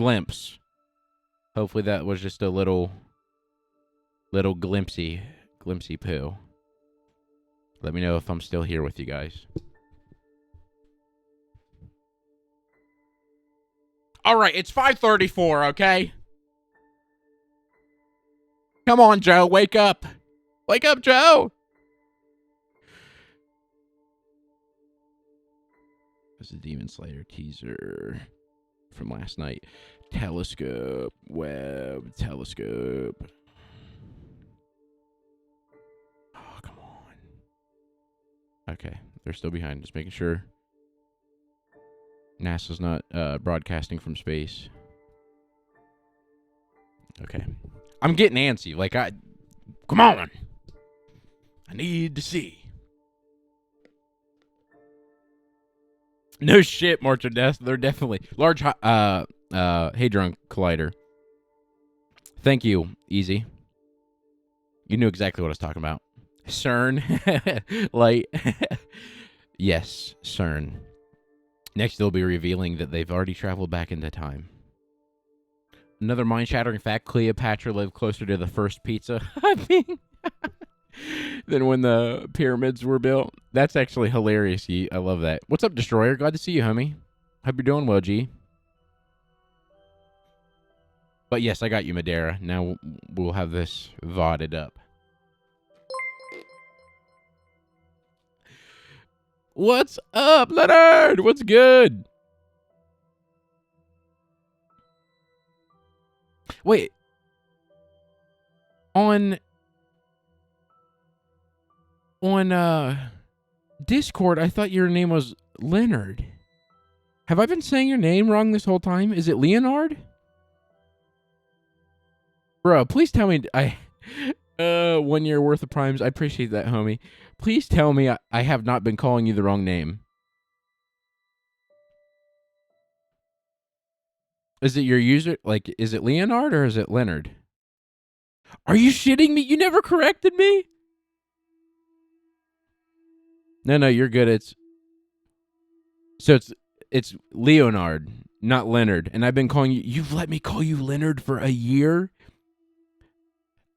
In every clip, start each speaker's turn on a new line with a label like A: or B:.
A: glimpse. Hopefully that was just a little glimpsy poo. Let me know if I'm still here with you guys. All right, it's 5:34, okay? Come on, Joe, wake up. Wake up, Joe. This is a Demon Slayer teaser from last night. Telescope, Webb, telescope. Oh, come on. Okay, they're still behind. Just making sure NASA's not broadcasting from space. Okay. I'm getting antsy. Like, come on. I need to see. No shit, March of Death. They're definitely large hadron collider. Thank you, Easy. You knew exactly what I was talking about. CERN. Light. Yes, CERN. Next, they'll be revealing that they've already traveled back into time. Another mind-shattering fact, Cleopatra lived closer to the first pizza than when the pyramids were built. That's actually hilarious. I love that. What's up, Destroyer? Glad to see you, homie. Hope you're doing well, G. But yes, I got you, Madeira. Now we'll have this VODed up. What's up, Leonard? What's good? Wait. On Discord, I thought your name was Leonard. Have I been saying your name wrong this whole time? Is it Leonard? Bro, please tell me 1 year worth of primes. I appreciate that, homie. Please tell me I have not been calling you the wrong name. Is it your user? Like, is it Leonard or is it Leonard? Are you shitting me? You never corrected me? No, you're good. It's Leonard, not Leonard. And I've been calling you. You've let me call you Leonard for a year?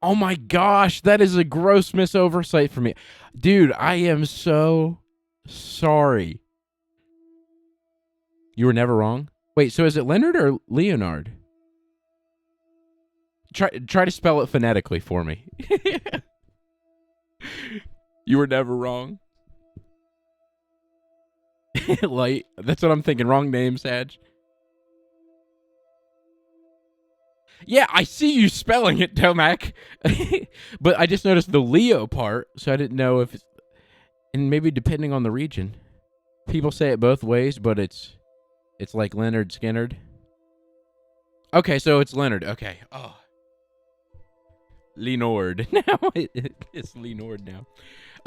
A: Oh my gosh, that is a gross misoversight for me. Dude, I am so sorry. You were never wrong? Wait, so is it Leonard or Leonard? Try to spell it phonetically for me. You were never wrong. Light. That's what I'm thinking. Wrong name, Sag. Yeah, I see you spelling it, Tomac. But I just noticed the Leo part, so I didn't know if it's... And maybe depending on the region. People say it both ways, but it's like Leonard Skinnerd. Okay, so it's Leonard. Okay. Oh. Leonard. Now it's Leonard now.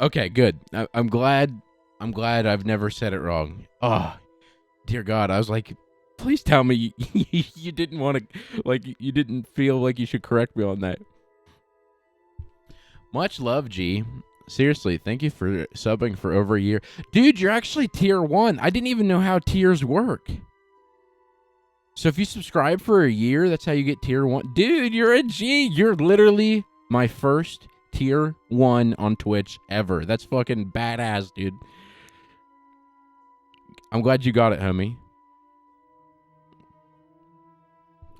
A: Okay, good. I'm glad I've never said it wrong. Oh, dear God. I was like, please tell me you didn't want to, like, you didn't feel like you should correct me on that. Much love, G. Seriously, thank you for subbing for over a year. Dude, you're actually tier 1. I didn't even know how tiers work. So if you subscribe for a year, that's how you get tier 1. Dude, you're a G. You're literally my first tier 1 on Twitch ever. That's fucking badass, dude. I'm glad you got it, homie.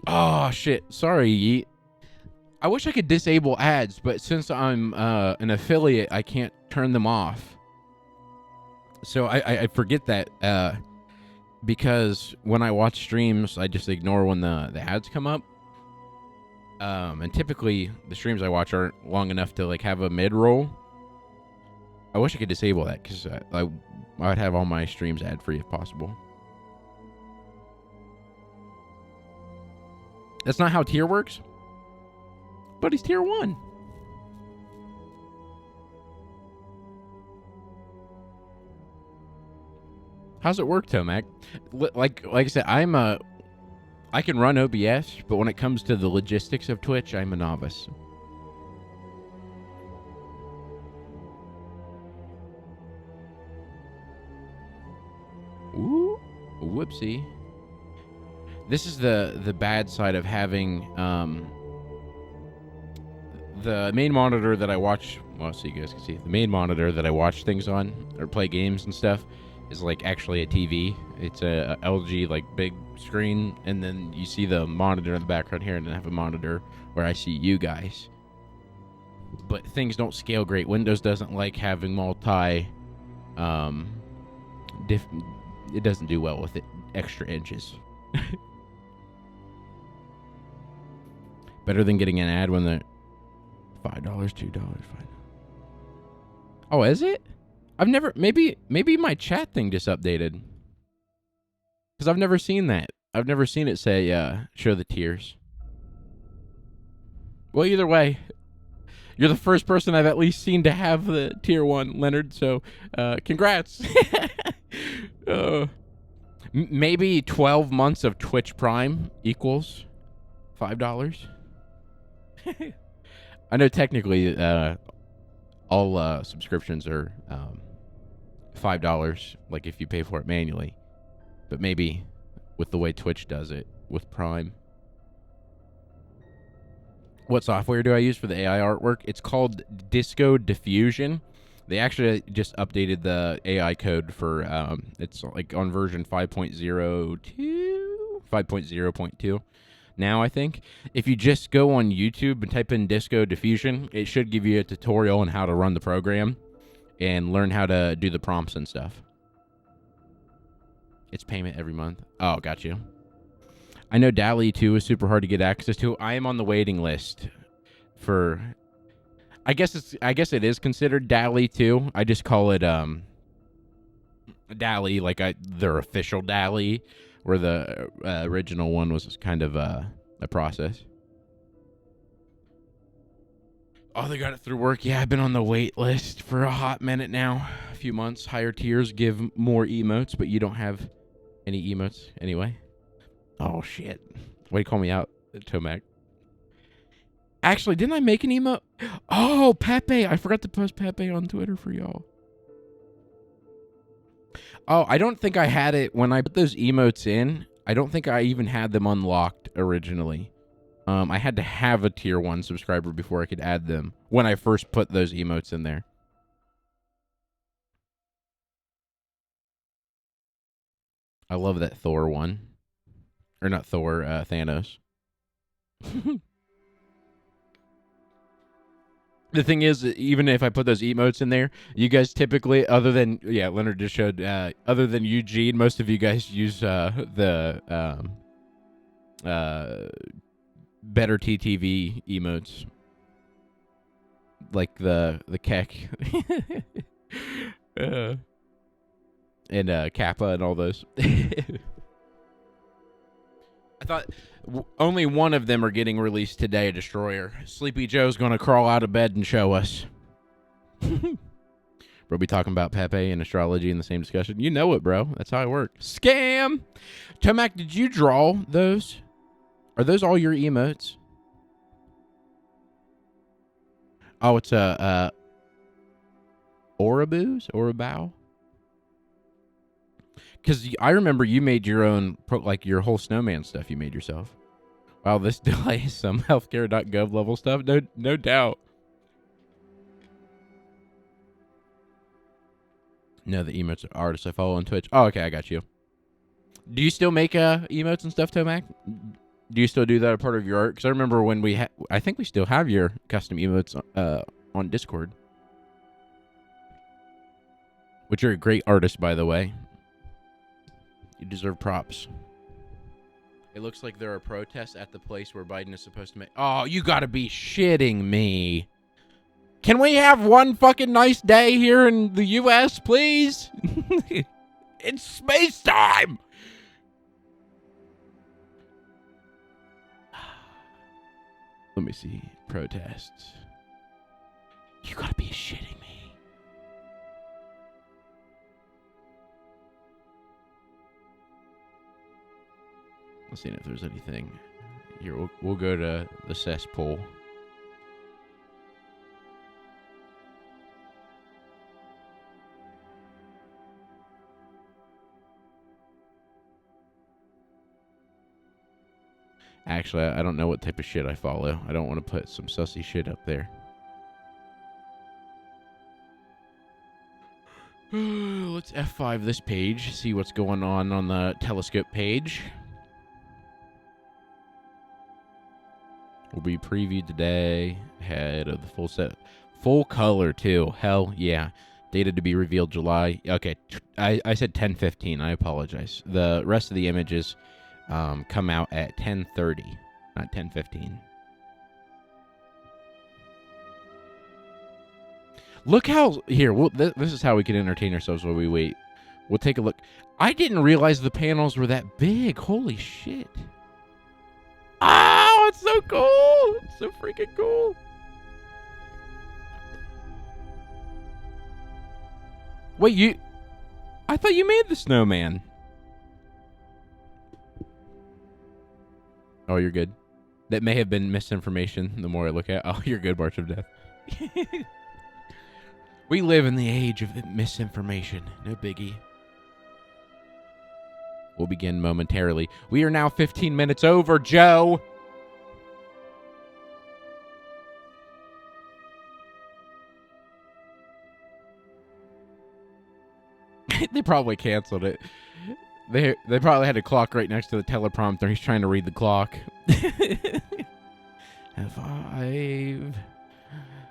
A: Oh, shit. Sorry, Yeet. I wish I could disable ads, but since I'm an affiliate, I can't turn them off. So I forget that because when I watch streams, I just ignore when the ads come up. And typically, the streams I watch aren't long enough to like have a mid-roll. I wish I could disable that because I would have all my streams ad-free if possible. That's not how tier works. But he's tier 1. How's it work, Tomac? Like I said, I can run OBS, but when it comes to the logistics of Twitch, I'm a novice. Ooh, whoopsie. This is the bad side of having the main monitor that I watch. Well, so you guys can see the main monitor that I watch things on or play games and stuff is like actually a TV. It's a LG like big screen, and then you see the monitor in the background here, and then I have a monitor where I see you guys. But things don't scale great. Windows doesn't like having multi. It doesn't do well with it. Extra inches. Better than getting an ad when they're $5, $2, $5. Oh, is it? I've never. Maybe my chat thing just updated. Because I've never seen that. I've never seen it say show the tiers. Well, either way, you're the first person I've at least seen to have the tier 1, Leonard. So, congrats. Maybe 12 months of Twitch Prime equals $5. I know technically all subscriptions are $5, like if you pay for it manually. But maybe with the way Twitch does it with Prime. What software do I use for the AI artwork? It's called Disco Diffusion. They actually just updated the AI code for, it's like on version 5.0.2 now, I think. If you just go on YouTube and type in Disco Diffusion, it should give you a tutorial on how to run the program and learn how to do the prompts and stuff. It's payment every month. Oh, got you. I know DALL-E 2 is super hard to get access to. I am on the waiting list for... I guess it is considered DALL-E 2. I just call it DALL-E, like their official DALL-E, where the original one was kind of a process. Oh, they got it through work. Yeah, I've been on the wait list for a hot minute now. A few months. Higher tiers give more emotes, but you don't have any emotes anyway. Oh, shit. Way to call me out, Tomac. Actually, didn't I make an emote? Oh, Pepe. I forgot to post Pepe on Twitter for y'all. Oh, I don't think I had it when I put those emotes in. I don't think I even had them unlocked originally. I had to have a tier 1 subscriber before I could add them when I first put those emotes in there. I love that Thor one. Or not Thor, Thanos. The thing is, even if I put those emotes in there, you guys typically, other than, yeah, Leonard just showed, other than Eugene, most of you guys use the better TTV emotes. Like the Keck. And Kappa and all those. I thought only one of them are getting released today, Destroyer. Sleepy Joe's going to crawl out of bed and show us. We'll be talking about Pepe and astrology in the same discussion. You know it, bro. That's how I work. Scam! Tomac, did you draw those? Are those all your emotes? Oh, it's a Orabao? Because I remember you made your own, like your whole snowman stuff you made yourself. Wow, this delays some healthcare.gov level stuff. No doubt. No, the emotes are artists I follow on Twitch. Oh, okay, I got you. Do you still make emotes and stuff, Tomac? Do you still do that as part of your art? Because I remember when I think we still have your custom emotes on Discord. Which you're a great artist, by the way. You deserve props. It looks like there are protests at the place where Biden is supposed to make... Oh, you gotta be shitting me. Can we have one fucking nice day here in the U.S., please? It's space time! Let me see. Protests. You gotta be shitting me. Let's see if there's anything. Here, we'll go to the cesspool. Actually, I don't know what type of shit I follow. I don't want to put some sussy shit up there. Let's F5 this page, see what's going on the telescope page. Will be previewed today ahead of the full set. Full color, too. Hell yeah. Data to be revealed July. Okay, I said 10:15. I apologize. The rest of the images come out at 10:30, not 10:15. Look how... Here, this is how we can entertain ourselves while we wait. We'll take a look. I didn't realize the panels were that big. Holy shit. Oh, it's so cool. It's so freaking cool. Wait, I thought you made the snowman. Oh, you're good. That may have been misinformation the more I look at it. Oh, you're good, March of Death. We live in the age of misinformation. No biggie. We'll begin momentarily. We are now 15 minutes over, Joe. They probably canceled it. They probably had a clock right next to the teleprompter. He's trying to read the clock. 5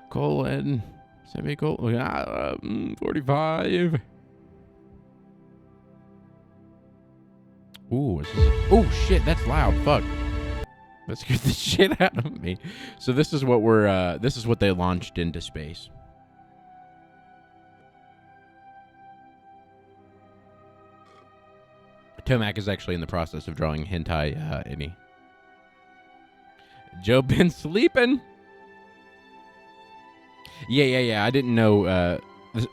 A: colon semicolon 45. Ooh, oh shit, that's loud. Fuck. That scared the shit out of me. So this is what this is what they launched into space. Tomac is actually in the process of drawing hentai innie. Joe been sleeping. Yeah. I didn't know.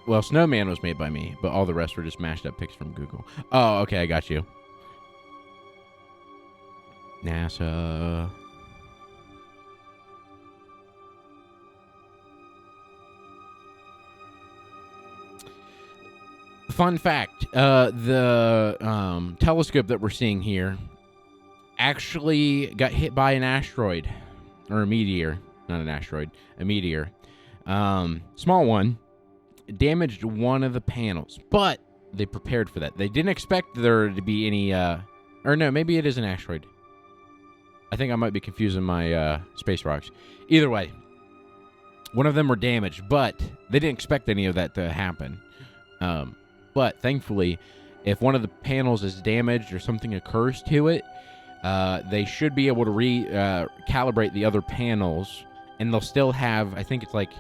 A: Well, Snowman was made by me, but all the rest were just mashed up pics from Google. Oh, okay, I got you. NASA. Fun fact, the telescope that we're seeing here actually got hit by an asteroid, or a meteor. Not an asteroid, a meteor. Small one. Damaged one of the panels, but they prepared for that. They didn't expect there to be any, or no, maybe it is an asteroid. I think I might be confusing my space rocks. Either way, one of them were damaged, but they didn't expect any of that to happen. But thankfully, if one of the panels is damaged or something occurs to it, they should be able to recalibrate the other panels, and they'll still have, I think it's like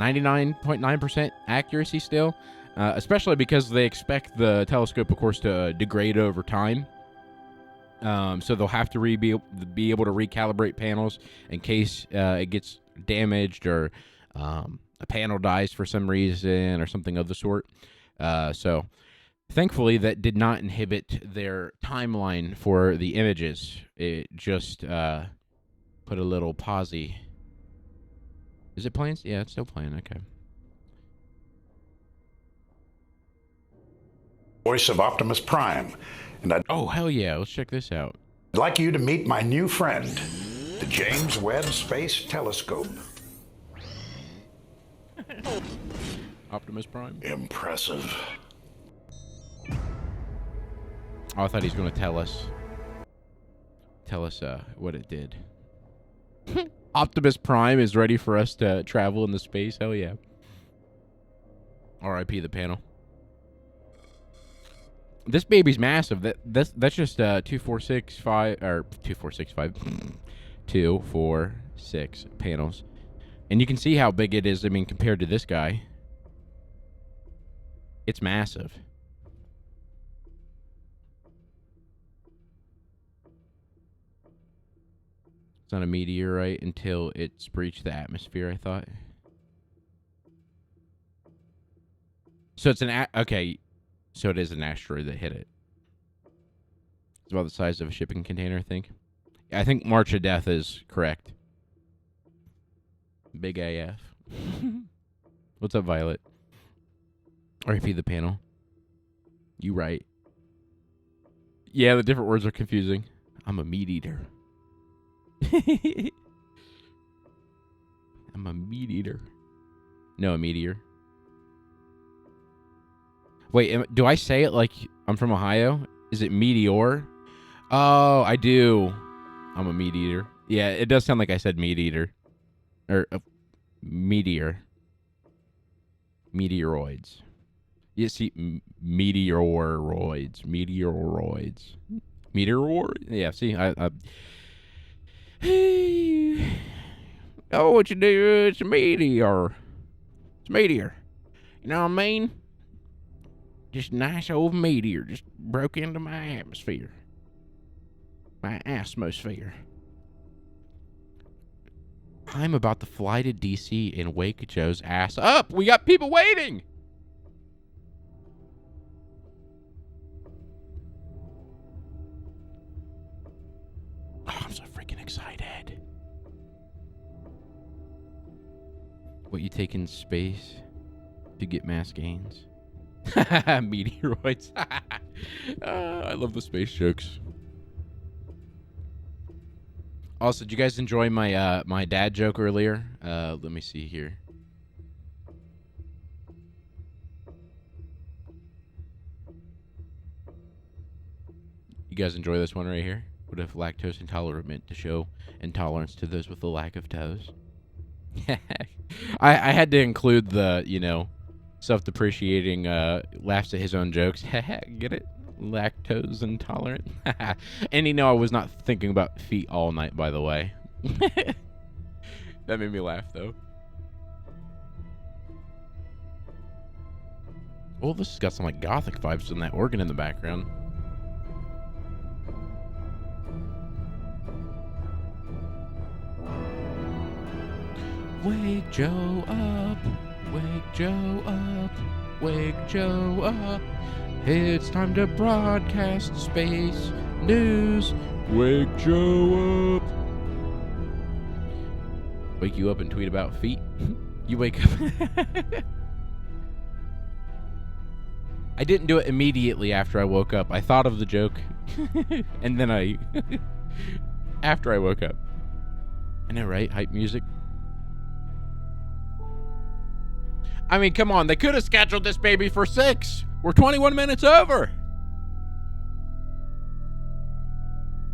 A: 99.9% accuracy still, especially because they expect the telescope, of course, to degrade over time. So they'll have to be able to recalibrate panels in case it gets damaged or a panel dies for some reason or something of the sort. So thankfully, that did not inhibit their timeline for the images. It just put a little pausey. Is it playing? Yeah, it's still playing. Okay.
B: Voice of Optimus Prime. And
A: oh, hell yeah. Let's check this out.
B: I'd like you to meet my new friend, the James Webb Space Telescope.
A: Optimus Prime.
B: Impressive.
A: Oh, I thought he was going to tell us what it did. Optimus Prime is ready for us to travel into space. Hell yeah. R.I.P. the panel. This baby's massive. That's just 2465 or 2465 246 panels. And you can see how big it is, I mean, compared to this guy. It's massive. It's not a meteorite until it's breached the atmosphere, I thought. So it's okay. So it is an asteroid that hit it. It's about the size of a shipping container, I think. I think March of Death is correct. Big AF. What's up, Violet? RP the panel. You right. Yeah, the different words are confusing. I'm a meat eater. I'm a meat eater. No, a meteor. Wait, do I say it like I'm from Ohio? Is it meteor? Oh, I do. I'm a meat eater. Yeah, it does sound like I said meat eater. Or meteor. Meteoroids. You see, meteoroids. Meteoroids. Meteor? Yeah, see, oh, what you do? It's a meteor. It's a meteor. You know what I mean? Just a nice old meteor just broke into my atmosphere. My atmosphere. I'm about to fly to DC and wake Joe's ass up. We got people waiting. Oh, I'm so freaking excited. What, you taking space to get mass gains? Meteoroids. I love the space jokes. Also, did you guys enjoy my my dad joke earlier? Let me see here. You guys enjoy this one right here? What if lactose intolerant meant to show intolerance to those with a lack of toes? I had to include the, you know, self-depreciating laughs at his own jokes. Get it? Lactose intolerant. And you know I was not thinking about feet all night, by the way. That made me laugh, though. Oh, this has got some like gothic vibes in that organ in the background. Wake Joe up, wake Joe up, wake Joe up. It's time to broadcast space news. Wake Joe up. Wake you up and tweet about feet? You wake up. I didn't do it immediately after I woke up. I thought of the joke. And then after I woke up. I know, right? Hype music. I mean, come on. They could have scheduled this baby for 6. We're 21 minutes over.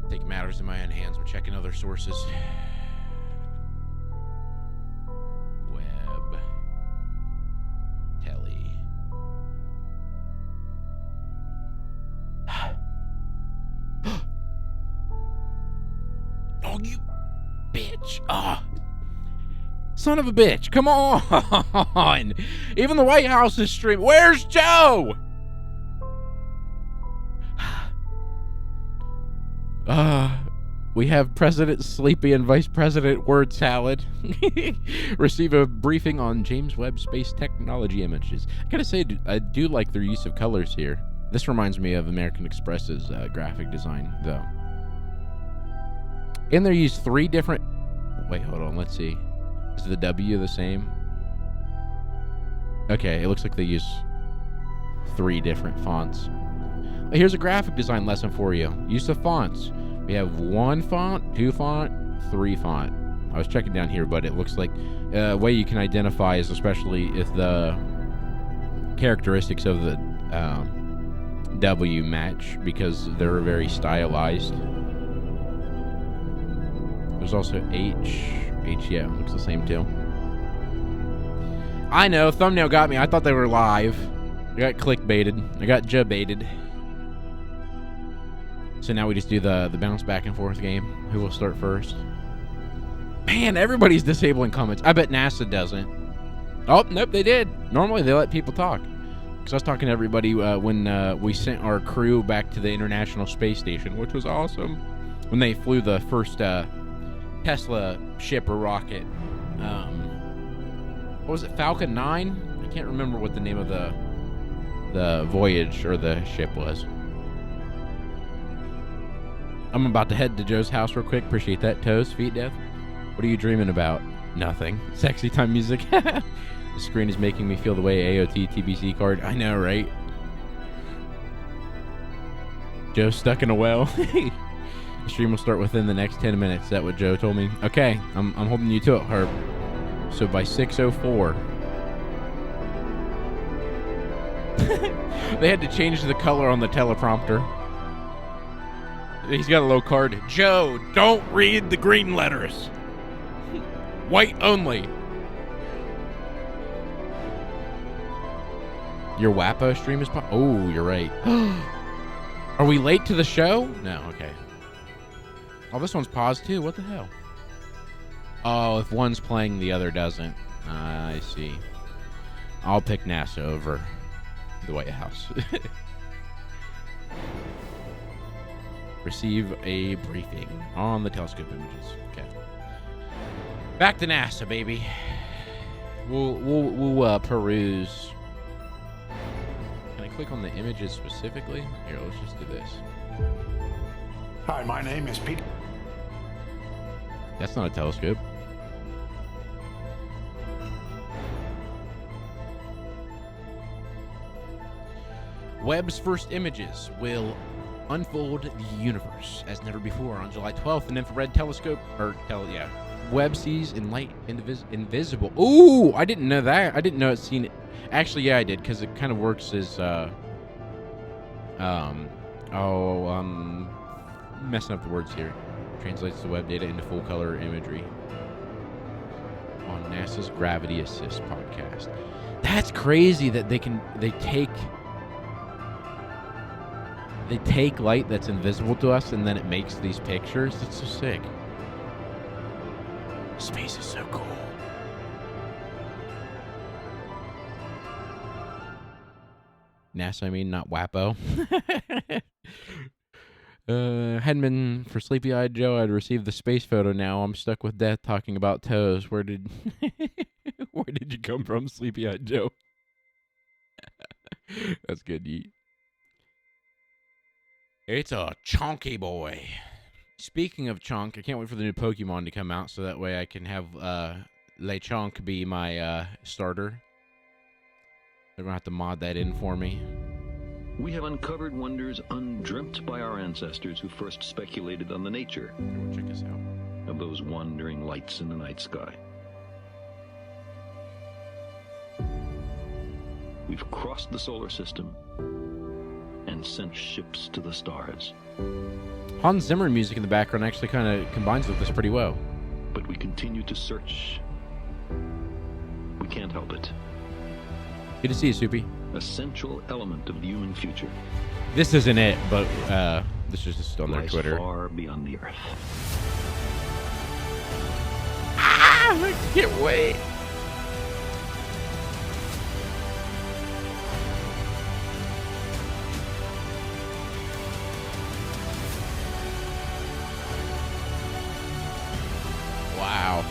A: Take matters in my own hands. We're checking other sources. Webb. Telly. Oh, you bitch. Oh. Son of a bitch. Come on. Even the White House is streaming. Where's Joe? We have President Sleepy and Vice President Word Salad receive a briefing on James Webb Space Technology images. I gotta say, I do like their use of colors here. This reminds me of American Express's graphic design, though. And they use 3 different... Wait, hold on. Let's see. Is the W the same? Okay, it looks like they use 3 different fonts. Here's a graphic design lesson for you. Use the fonts. We have 1 font, 2 font, 3 font. I was checking down here, but it looks like a way you can identify is especially if the characteristics of the W match, because they're very stylized. There's also H, yeah, looks the same too. I know, thumbnail got me. I thought they were live. I got clickbaited. I got jabaited. So now we just do the bounce back and forth game. Who will start first? Man, everybody's disabling comments. I bet NASA doesn't. Oh, nope, they did. Normally they let people talk. Because I was talking to everybody when we sent our crew back to the International Space Station, which was awesome. When they flew the first Tesla ship or rocket. What was it, Falcon 9? I can't remember what the name of the voyage or the ship was. I'm about to head to Joe's house real quick. Appreciate that. Toes, feet, death. What are you dreaming about? Nothing. Sexy time music. The screen is making me feel the way AOT TBC card. I know, right? Joe's stuck in a well. The stream will start within the next 10 minutes. Is that what Joe told me? Okay, I'm holding you to it, Herb. So by 6:04. They had to change the color on the teleprompter. He's got a little card. Joe, don't read the green letters. White only. Your WAPO stream is oh, you're right. Are we late to the show? No, okay. Oh, this one's paused too. What the hell? Oh, if one's playing, the other doesn't. I see. I'll pick NASA over the White House. Receive a briefing on the telescope images. Okay. Back to NASA, baby. We'll peruse. Can I click on the images specifically? Here, let's just do this.
B: Hi, my name is Pete.
A: That's not a telescope. Webb's first images will unfold the universe as never before. On July 12th, an infrared telescope, Webb sees in light invisible. Ooh, I didn't know that. I didn't know it's seen it. Actually, yeah, I did, because it kind of works as, messing up the words here. Translates the Webb data into full color imagery on NASA's Gravity Assist podcast. That's crazy that they take light that's invisible to us and then it makes these pictures. That's so sick. Space is so cool. NASA, I mean, not WAPO. Hadn't been for sleepy-eyed Joe, I'd received the space photo. Now I'm stuck with death talking about toes. Where did you come from, sleepy-eyed Joe? That's good, Yeet. It's a chonky boy. Speaking of chonk, I can't wait for the new Pokemon to come out so that way I can have Lechonk be my starter. They're going to have to mod that in for me.
C: We have uncovered wonders undreamt by our ancestors who first speculated on the nature
A: Check this out.
C: of those wandering lights in the night sky. We've crossed the solar system and sent ships to the stars.
A: Hans Zimmer music in the background actually kind of combines with this pretty well.
C: But we continue to search. We can't help it.
A: Good to see you, Soupy.
C: A central element of the human future.
A: This isn't it, but this is just on their
C: lies
A: Twitter.
C: far beyond the Earth.
A: I can't wait. Wow.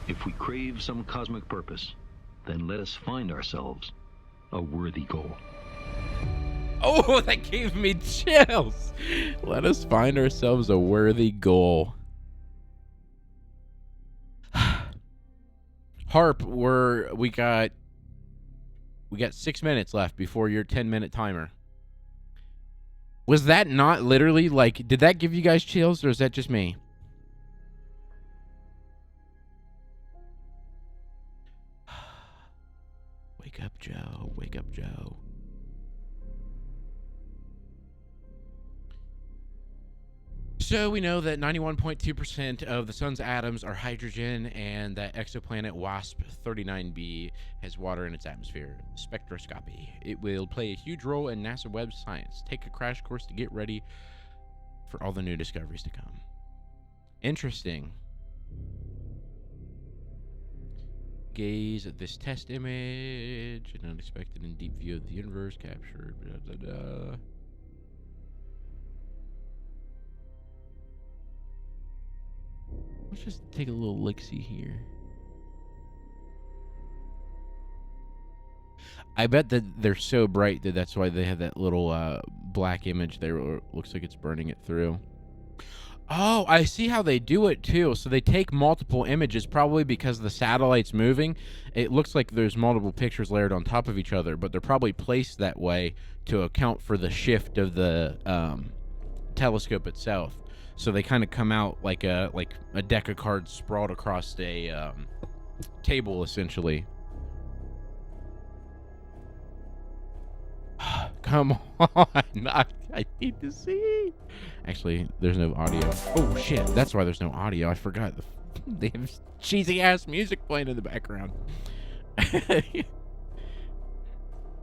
C: If we crave some cosmic purpose, then let us find ourselves a worthy goal.
A: Oh, that gave me chills. Let us find ourselves a worthy goal. Harp, we got 6 minutes left before your 10-minute timer. Was that not literally like, did that give you guys chills or is that just me? Wake up, Joe. Wake up, Joe. So we know that 91.2% of the sun's atoms are hydrogen and that exoplanet WASP-39b has water in its atmosphere. Spectroscopy. It will play a huge role in NASA Webb science. Take a crash course to get ready for all the new discoveries to come. Interesting. Gaze at this test image. An unexpected and deep view of the universe captured. Blah, blah, blah. Let's just take a little look-see here. I bet that they're so bright that that's why they have that little black image there where it looks like it's burning it through. Oh, I see how they do it too. So they take multiple images, probably because the satellite's moving. It looks like there's multiple pictures layered on top of each other, but they're probably placed that way to account for the shift of the telescope itself. So they kind of come out like a deck of cards sprawled across a table, essentially. Come on, I need to see. Actually, there's no audio. Oh shit, that's why there's no audio. I forgot. They have cheesy ass music playing in the background.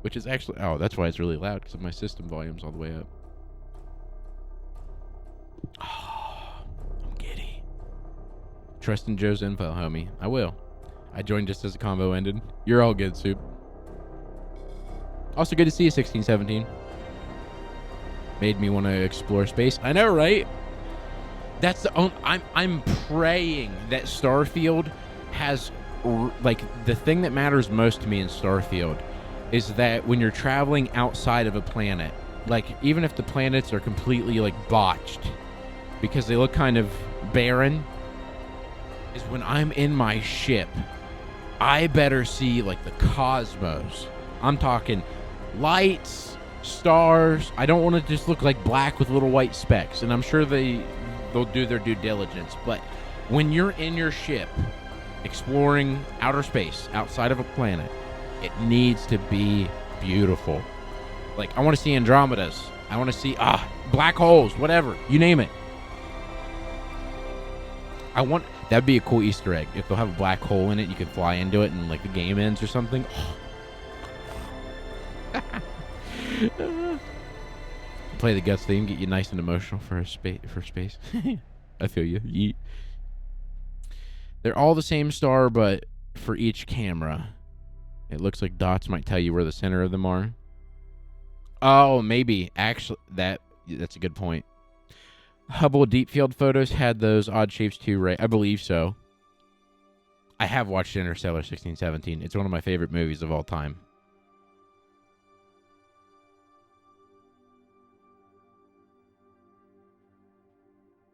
A: Which is actually, oh, that's why it's really loud, because my system volume's all the way up. Oh, I'm giddy. Trust in Joe's info, homie. I will. I joined just as the combo ended. You're all good, Soup. Also good to see you, 1617. Made me want to explore space. I know, right? That's the only... I'm praying that Starfield has... Like, the thing that matters most to me in Starfield is that when you're traveling outside of a planet, like, even if the planets are completely, like, botched, because they look kind of barren, is when I'm in my ship, I better see, like, the cosmos. I'm talking lights, stars. I don't want to just look like black with little white specks, and I'm sure they'll do their due diligence, but when you're in your ship exploring outer space outside of a planet, it needs to be beautiful. Like, I want to see Andromedas. I want to see black holes, whatever, you name it. That'd be a cool Easter egg if they'll have a black hole in it. You can fly into it and like the game ends or something. Play the Guts theme, get you nice and emotional for space. I feel you. Yeet. They're all the same star, but for each camera, it looks like dots might tell you where the center of them are. Oh, maybe. Actually, that's a good point. Hubble deep field photos had those odd shapes too, right? I believe so. I have watched Interstellar 1617. It's one of my favorite movies of all time.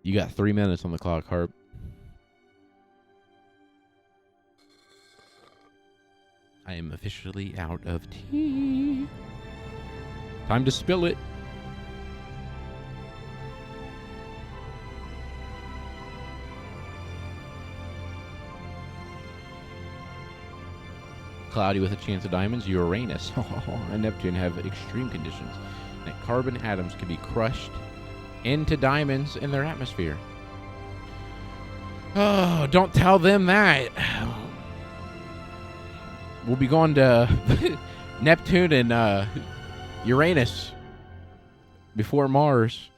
A: You got 3 minutes on the clock, Harp. I am officially out of tea. Time to spill it. Cloudy with a chance of diamonds, Uranus and Neptune have extreme conditions. And carbon atoms can be crushed into diamonds in their atmosphere. Oh, don't tell them that. We'll be going to Neptune and Uranus before Mars.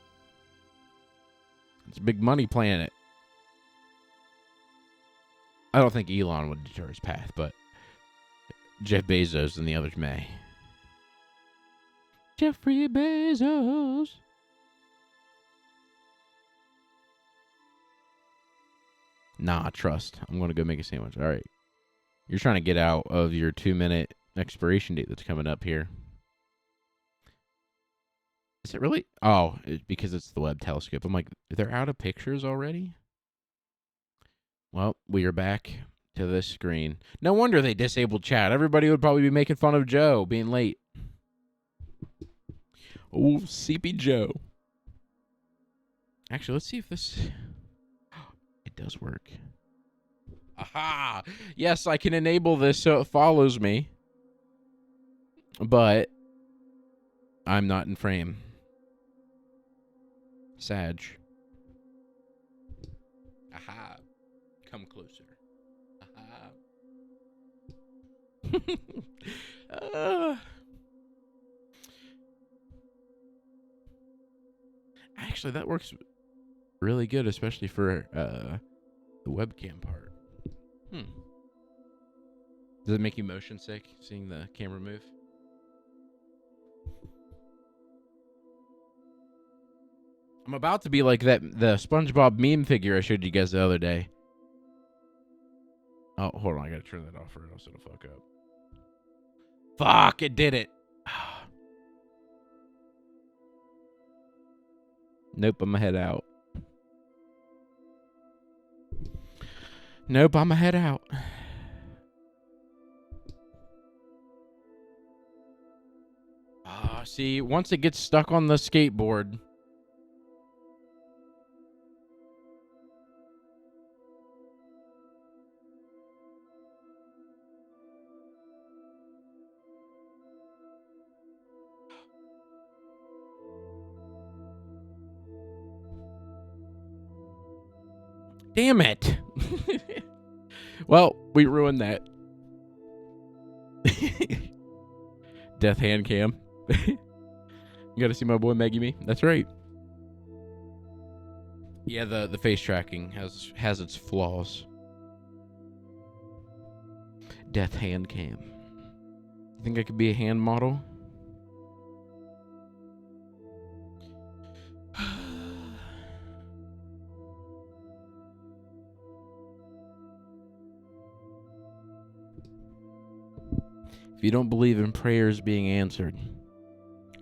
A: It's a big money planet. I don't think Elon would deter his path, but Jeff Bezos and the others may. Jeffrey Bezos. Nah, trust. I'm going to go make a sandwich. All right. You're trying to get out of your 2-minute expiration date that's coming up here. Is it really? Oh, because it's the Webb telescope. I'm like, they're out of pictures already? Well, we are back to this screen. No wonder they disabled chat. Everybody would probably be making fun of Joe being late. Oh, CP Joe. Actually, let's see if this... It does work. Aha! Yes, I can enable this so it follows me. But I'm not in frame. Sag. Aha. Come closer. Aha. Actually, that works really good, especially for the webcam part. Does it make you motion sick, seeing the camera move? I'm about to be like the SpongeBob meme figure I showed you guys the other day. Oh, hold on. I gotta turn that off or else it'll fuck up. Fuck, it did it. Nope, I'm gonna head out. Nope, I'ma head out. See, once it gets stuck on the skateboard. Damn it. Well, we ruined that. Death hand cam. You gotta see my boy Maggie Me. That's right. Yeah, the face tracking has its flaws. Death hand cam. You think I could be a hand model? If you don't believe in prayers being answered,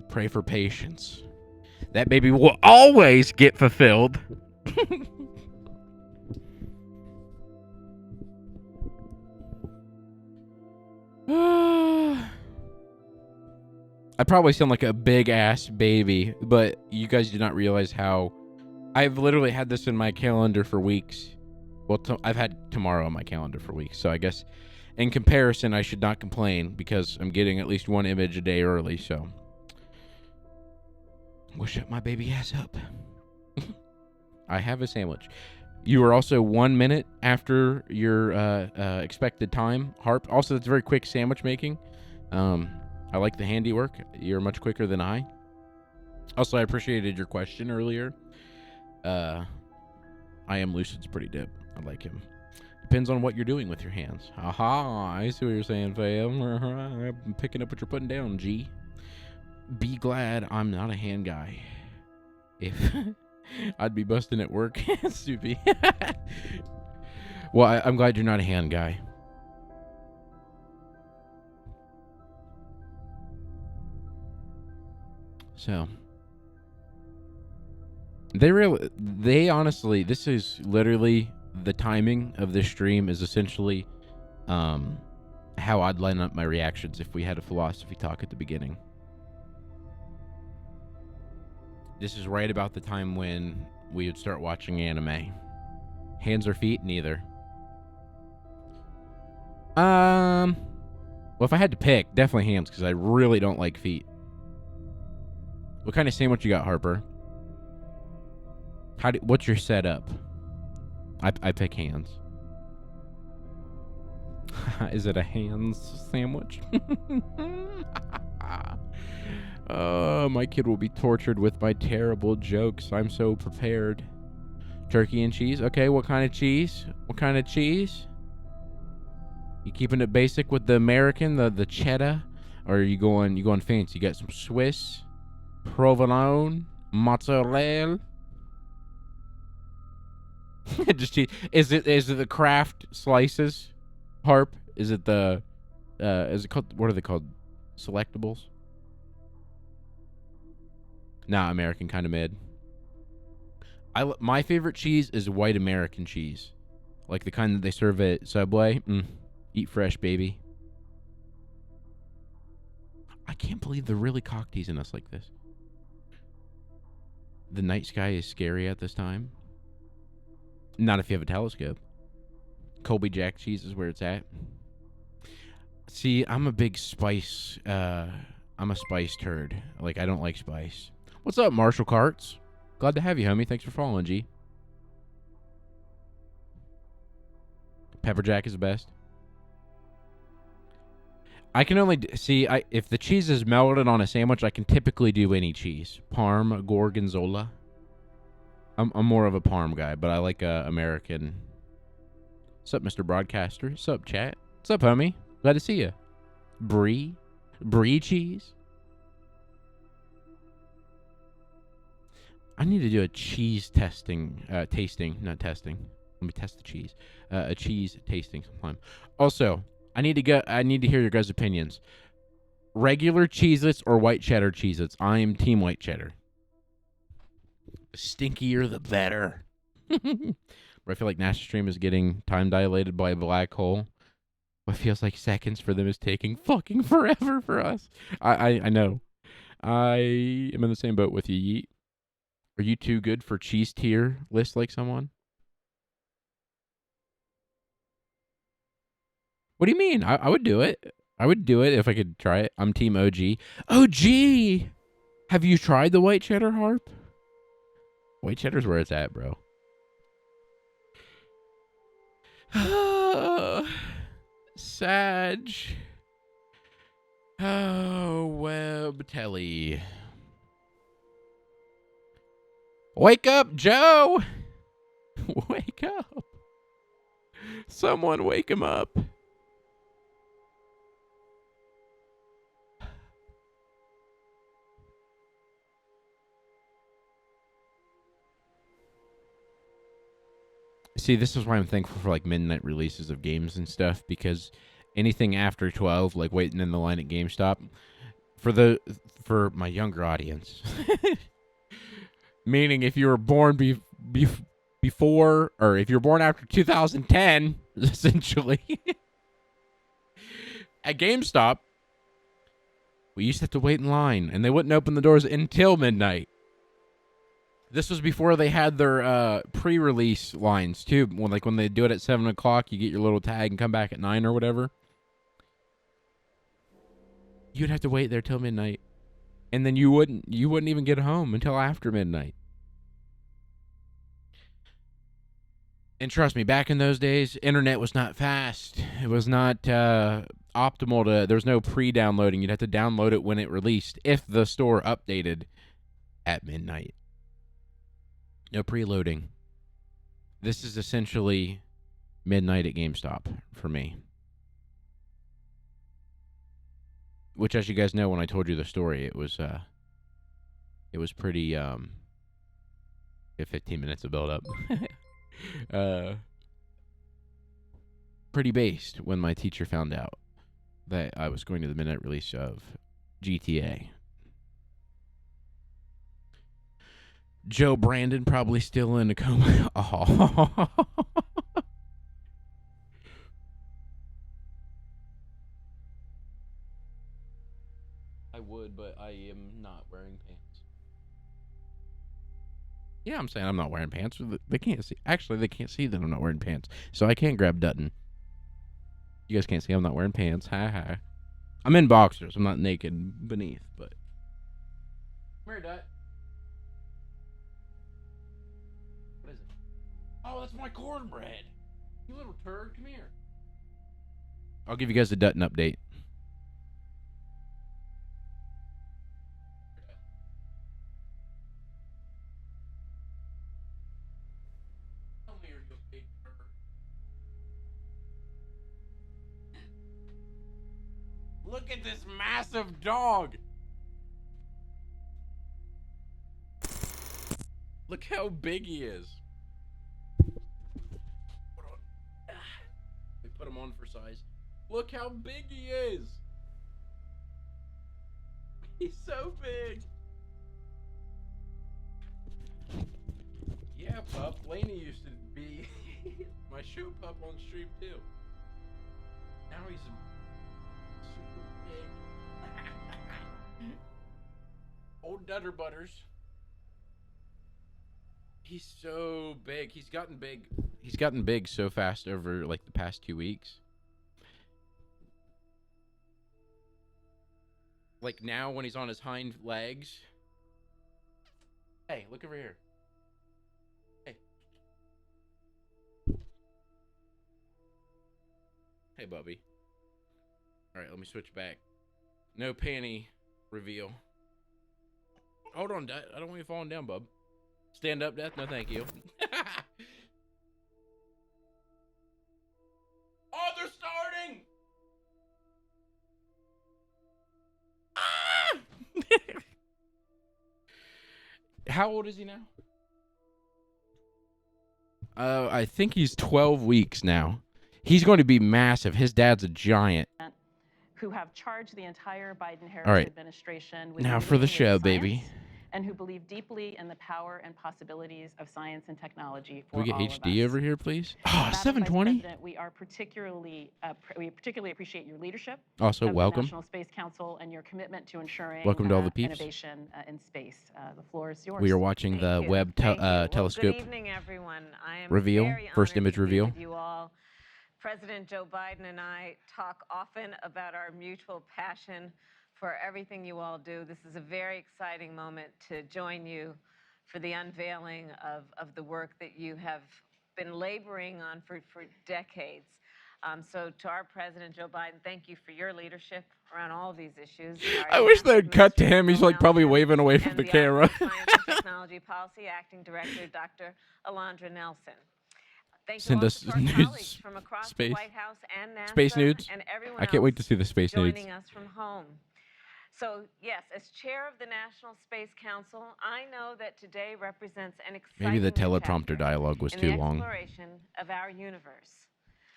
A: pray for patience. That baby will always get fulfilled. I probably sound like a big ass baby, but you guys do not realize how I've literally had this in my calendar for weeks. Well, I've had tomorrow on my calendar for weeks, so I guess in comparison, I should not complain because I'm getting at least one image a day early, so we'll shut my baby ass up. I have a sandwich. You are also 1 minute after your expected time, Harp. Also, it's very quick sandwich making. I like the handiwork. You're much quicker than I. Also, I appreciated your question earlier. I am Lucid's pretty dip. I like him. Depends on what you're doing with your hands. Aha, I see what you're saying, fam. I'm picking up what you're putting down, G. Be glad I'm not a hand guy. If I'd be busting at work, Soupy. Well, I'm glad you're not a hand guy. So, they honestly, this is literally the timing of this stream is essentially how I'd line up my reactions if we had a philosophy talk at the beginning. This is right about the time when we would start watching anime. Hands or feet? Neither. Well, if I had to pick, definitely hands, because I really don't like feet. What kind of sandwich you got, Harper? What's your setup? I pick hands. Is it a hands sandwich? My kid will be tortured with my terrible jokes. I'm so prepared. Turkey and cheese. Okay, what kind of cheese? What kind of cheese? You keeping it basic with the American, the cheddar, or are you going fancy? You got some Swiss, provolone, mozzarella. Just cheese. Is it the Kraft slices? Harp? Is it the is it called, what are they called? Selectables? Nah, American kind of mid. My favorite cheese is white American cheese. Like the kind that they serve at Subway. Eat fresh, baby. I can't believe they're really cock teasing us like this. The night sky is scary at this time. Not if you have a telescope. Colby Jack cheese is where it's at. See, I'm a big spice. I'm a spice turd. Like, I don't like spice. What's up, Marshall Carts? Glad to have you, homie. Thanks for following, G. Pepper Jack is the best. I can only see if the cheese is melted on a sandwich, I can typically do any cheese. Parm, gorgonzola. I'm more of a parm guy, but I like American. What's up, Mr. Broadcaster? What's up, chat? What's up, homie? Glad to see you. Brie cheese. I need to do a cheese tasting. Let me test the cheese. A cheese tasting sometime. Also, I need to hear your guys' opinions. Regular Cheez-Its or white cheddar Cheez-Its? I am team white cheddar. The stinkier, the better. where I feel like NASA Stream is getting time dilated by a black hole. What feels like seconds for them is taking fucking forever for us. I know. I am in the same boat with you, Yeet. Are you too good for cheese tier list like someone? What do you mean? I would do it. I would do it if I could try it. I'm team OG. OG! Have you tried the white cheddar harp? White cheddar's where it's at, bro. Sag. Oh, Webb Telly. Wake up, Joe! Wake up. Someone wake him up. See, this is why I'm thankful for like midnight releases of games and stuff, because anything after 12, like waiting in the line at GameStop, for my younger audience, meaning if you were born before, or if you're born after 2010, essentially, at GameStop, we used to have to wait in line, and they wouldn't open the doors until midnight. This was before they had their pre-release lines too. When they do it at 7 o'clock, you get your little tag and come back at 9 or whatever. You'd have to wait there till midnight, and then you wouldn't even get home until after midnight. And trust me, back in those days, internet was not fast. It was not optimal to. There was no pre-downloading. You'd have to download it when it released, if the store updated at midnight. No preloading. This is essentially midnight at GameStop for me. Which, as you guys know, when I told you the story, it was pretty 15 minutes of build up. Pretty based when my teacher found out that I was going to the midnight release of GTA. Joe Brandon probably still in a coma. Oh. I would, but I am not wearing pants. Yeah, I'm saying I'm not wearing pants. They can't see. Actually, they can't see that I'm not wearing pants. So I can't grab Dutton. You guys can't see I'm not wearing pants. Ha ha. I'm in boxers. I'm not naked beneath, but. Come here, Dut. What is it? Oh, that's my cornbread. You little turd. Come here. I'll give you guys a Dutton update. Come here, you big turd. Look at this massive dog. Look how big he is. We put him on for size. Look how big he is. He's so big. Yeah, pup. Laney used to be my shoe pup on stream too. Now he's super big. Old Dutter Butters. He's so big. He's gotten big. He's gotten big so fast over like the past 2 weeks. Like now when he's on his hind legs. Hey, look over here. Hey. Hey, Bubby. All right, let me switch back. No panty reveal. Hold on, Dad. I don't want you falling down, bub. Stand up, Death? No, thank you. Oh, they're starting! Ah! How old is he now? I think he's 12 weeks now. He's going to be massive. His dad's a giant.
D: Who have charged the entire Biden-Harris
A: All right.
D: administration with
A: now for the show, baby.
D: and who believe deeply in the power and possibilities of science and technology
A: Can
D: for
A: we get
D: all
A: HD
D: of us.
A: over here, please? Oh,
D: Madam Vice
A: 720.
D: President, we particularly appreciate your leadership
A: Also,
D: of the
A: welcome.
D: National Space Council and your commitment to ensuring
A: Welcome to all the peeps.
D: innovation in space. The floor is yours.
A: We are watching the Webb telescope
E: Good evening, everyone. I am
A: reveal,
E: very
A: first
E: honored
A: image
E: to be
A: reveal.
E: with you all. President Joe Biden and I talk often about our mutual passion for everything you all do. This is a very exciting moment to join you for the unveiling of the work that you have been laboring on for decades. So to our President Joe Biden, thank you for your leadership around all of these issues.
A: I wish they'd cut to him. He's like probably waving away from the camera.
E: Office of Science and Technology Policy Acting Director, Dr. Alondra Nelson. Thank
A: Send
E: you
A: us
E: also to our
A: nudes,
E: colleagues from across
A: space.
E: the White House and NASA
A: Space nudes.
E: and everyone
A: I can't wait to
E: else
A: see the space nudes.
E: joining us from home. So yes, as chair of the National Space Council, I know that today represents an exciting
A: Maybe the
E: new
A: teleprompter
E: chapter
A: dialogue was
E: in
A: too
E: the
A: long.
E: exploration of our universe.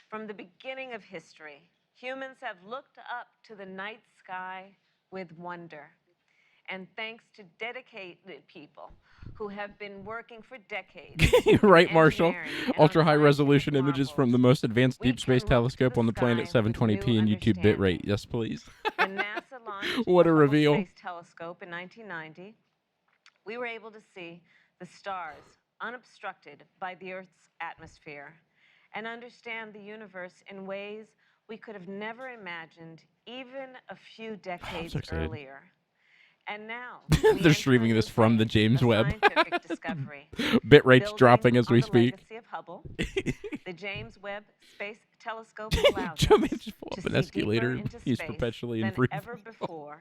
E: From the beginning of history, humans have looked up to the night sky with wonder. And thanks to dedicated people who have been working for decades.
A: Right, Marshall.
E: engineering and
A: Ultra
E: on
A: high
E: scientific
A: resolution images from the
E: marvels,
A: most advanced
E: we
A: deep space
E: can look to
A: telescope
E: the
A: on the planet,
E: sky with
A: 720p
E: new
A: and YouTube bitrate.
E: understanding.
A: Yes, please.
E: When NASA launched
A: What
E: the
A: a
E: Hubble
A: reveal.
E: Space Telescope in 1990, we were able to see the stars unobstructed by the Earth's atmosphere and understand the universe in ways we could have never imagined even a few decades
A: excited.
E: earlier. And now
A: They're
E: we enter
A: streaming
E: a
A: this
E: new
A: from the
E: phase
A: James
E: of
A: Webb.
E: scientific discovery.
A: Bitrate's
E: Building
A: dropping as
E: on
A: we
E: the
A: speak.
E: legacy of Hubble, the James Webb Space Telescope allows
A: Joe
E: us
A: managed to fall
E: to
A: up an
E: see
A: escalator.
E: deeper into
A: He's
E: space
A: perpetually in
E: than
A: free
E: ever
A: fall.
E: before,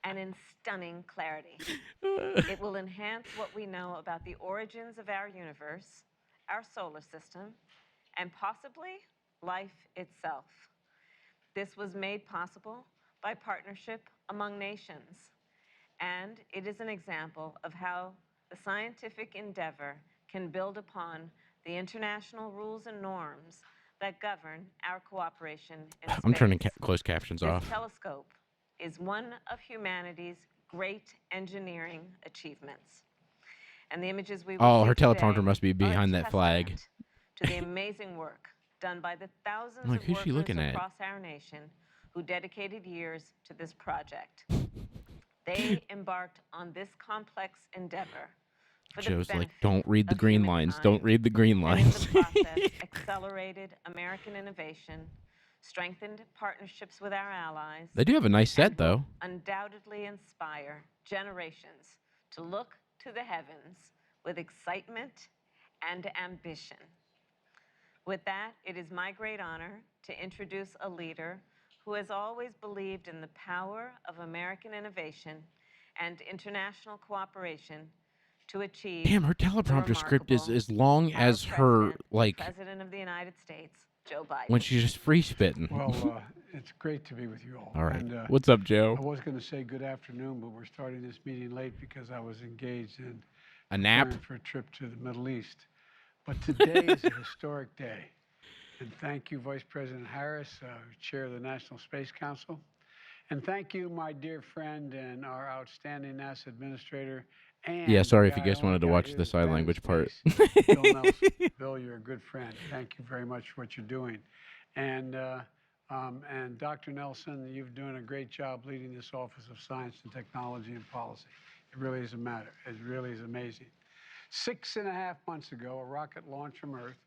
E: and in stunning clarity. It will enhance what we know about the origins of our universe, our solar system, and possibly life itself. This was made possible by partnership among nations, and it is an example of how the scientific endeavor can build upon the international rules and norms that govern our cooperation in space.
A: I'm turning closed captions
E: This
A: off.
E: telescope is one of humanity's great engineering achievements. And the images we will
A: Oh,
E: see
A: her
E: today
A: teleprompter must be
E: are a
A: behind that flag.
E: testament to the amazing work done by the thousands
A: Like,
E: of
A: who's she
E: workers
A: looking at?
E: across our nation who dedicated years to this project. They embarked on this complex endeavor for the
A: Joe's like,
E: benefit
A: don't read the
E: of
A: green lines.
E: humankind,
A: Don't read the green
E: and in
A: lines.
E: the process accelerated American innovation, strengthened partnerships with our allies.
A: They do have a nice set,
E: and will
A: though.
E: undoubtedly inspire generations to look to the heavens with excitement and ambition. With that, it is my great honor to introduce a leader who has always believed in the power of American innovation and international cooperation to achieve.
A: Damn, her
E: the
A: teleprompter script is
E: remarkable.
A: as long
E: Our
A: as her,
E: President,
A: like,
E: President of the United States, Joe Biden.
A: when she's just free spitting.
F: Well, it's great to be with you all.
A: All right.
F: And,
A: What's up,
F: I
A: Joe?
F: was going to say good afternoon, but we're starting this meeting late because I was engaged in
A: A nap?
F: preparing for a trip to the Middle East. But today is a historic day. And thank you, Vice President Harris, Chair of the National Space Council. And thank you, my dear friend and our outstanding NASA administrator. And
A: Yeah, sorry
F: the
A: if you
F: guy
A: guys
F: I only
A: wanted to
F: got
A: watch
F: here
A: the
F: that's
A: sign
F: been in
A: language part.
F: space, Bill Nelson. Bill, you're a good friend. Thank you very much for what you're doing. And Dr. Nelson, you're doing a great job leading this Office of Science and Technology and Policy. It really is a matter. It really is amazing. 6.5 months ago, a rocket launched from Earth,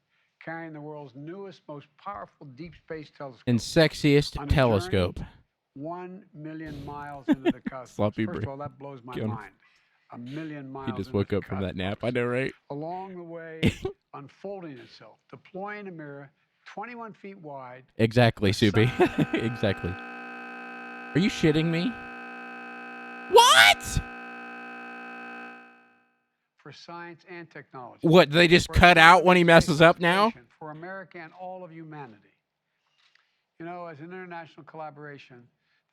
F: carrying the world's newest, most powerful deep space telescope.
A: And sexiest
F: on a
A: telescope.
F: journey 1 million miles into the cosmos.
A: Sloppy
F: First
A: brain.
F: of all, that blows my
A: Kill him.
F: mind. 1 million miles
A: He just
F: into
A: woke
F: the
A: up from that nap. I
F: cosmos.
A: know, right?
F: Along the way, unfolding itself, deploying a mirror 21 feet wide.
A: Exactly, Soupy. Exactly. Are you shitting me? What?
F: For science and technology.
A: What, they just
F: For
A: cut out when he
F: space
A: messes up now?
F: exploration, For America and all of humanity. You know, as an international collaboration,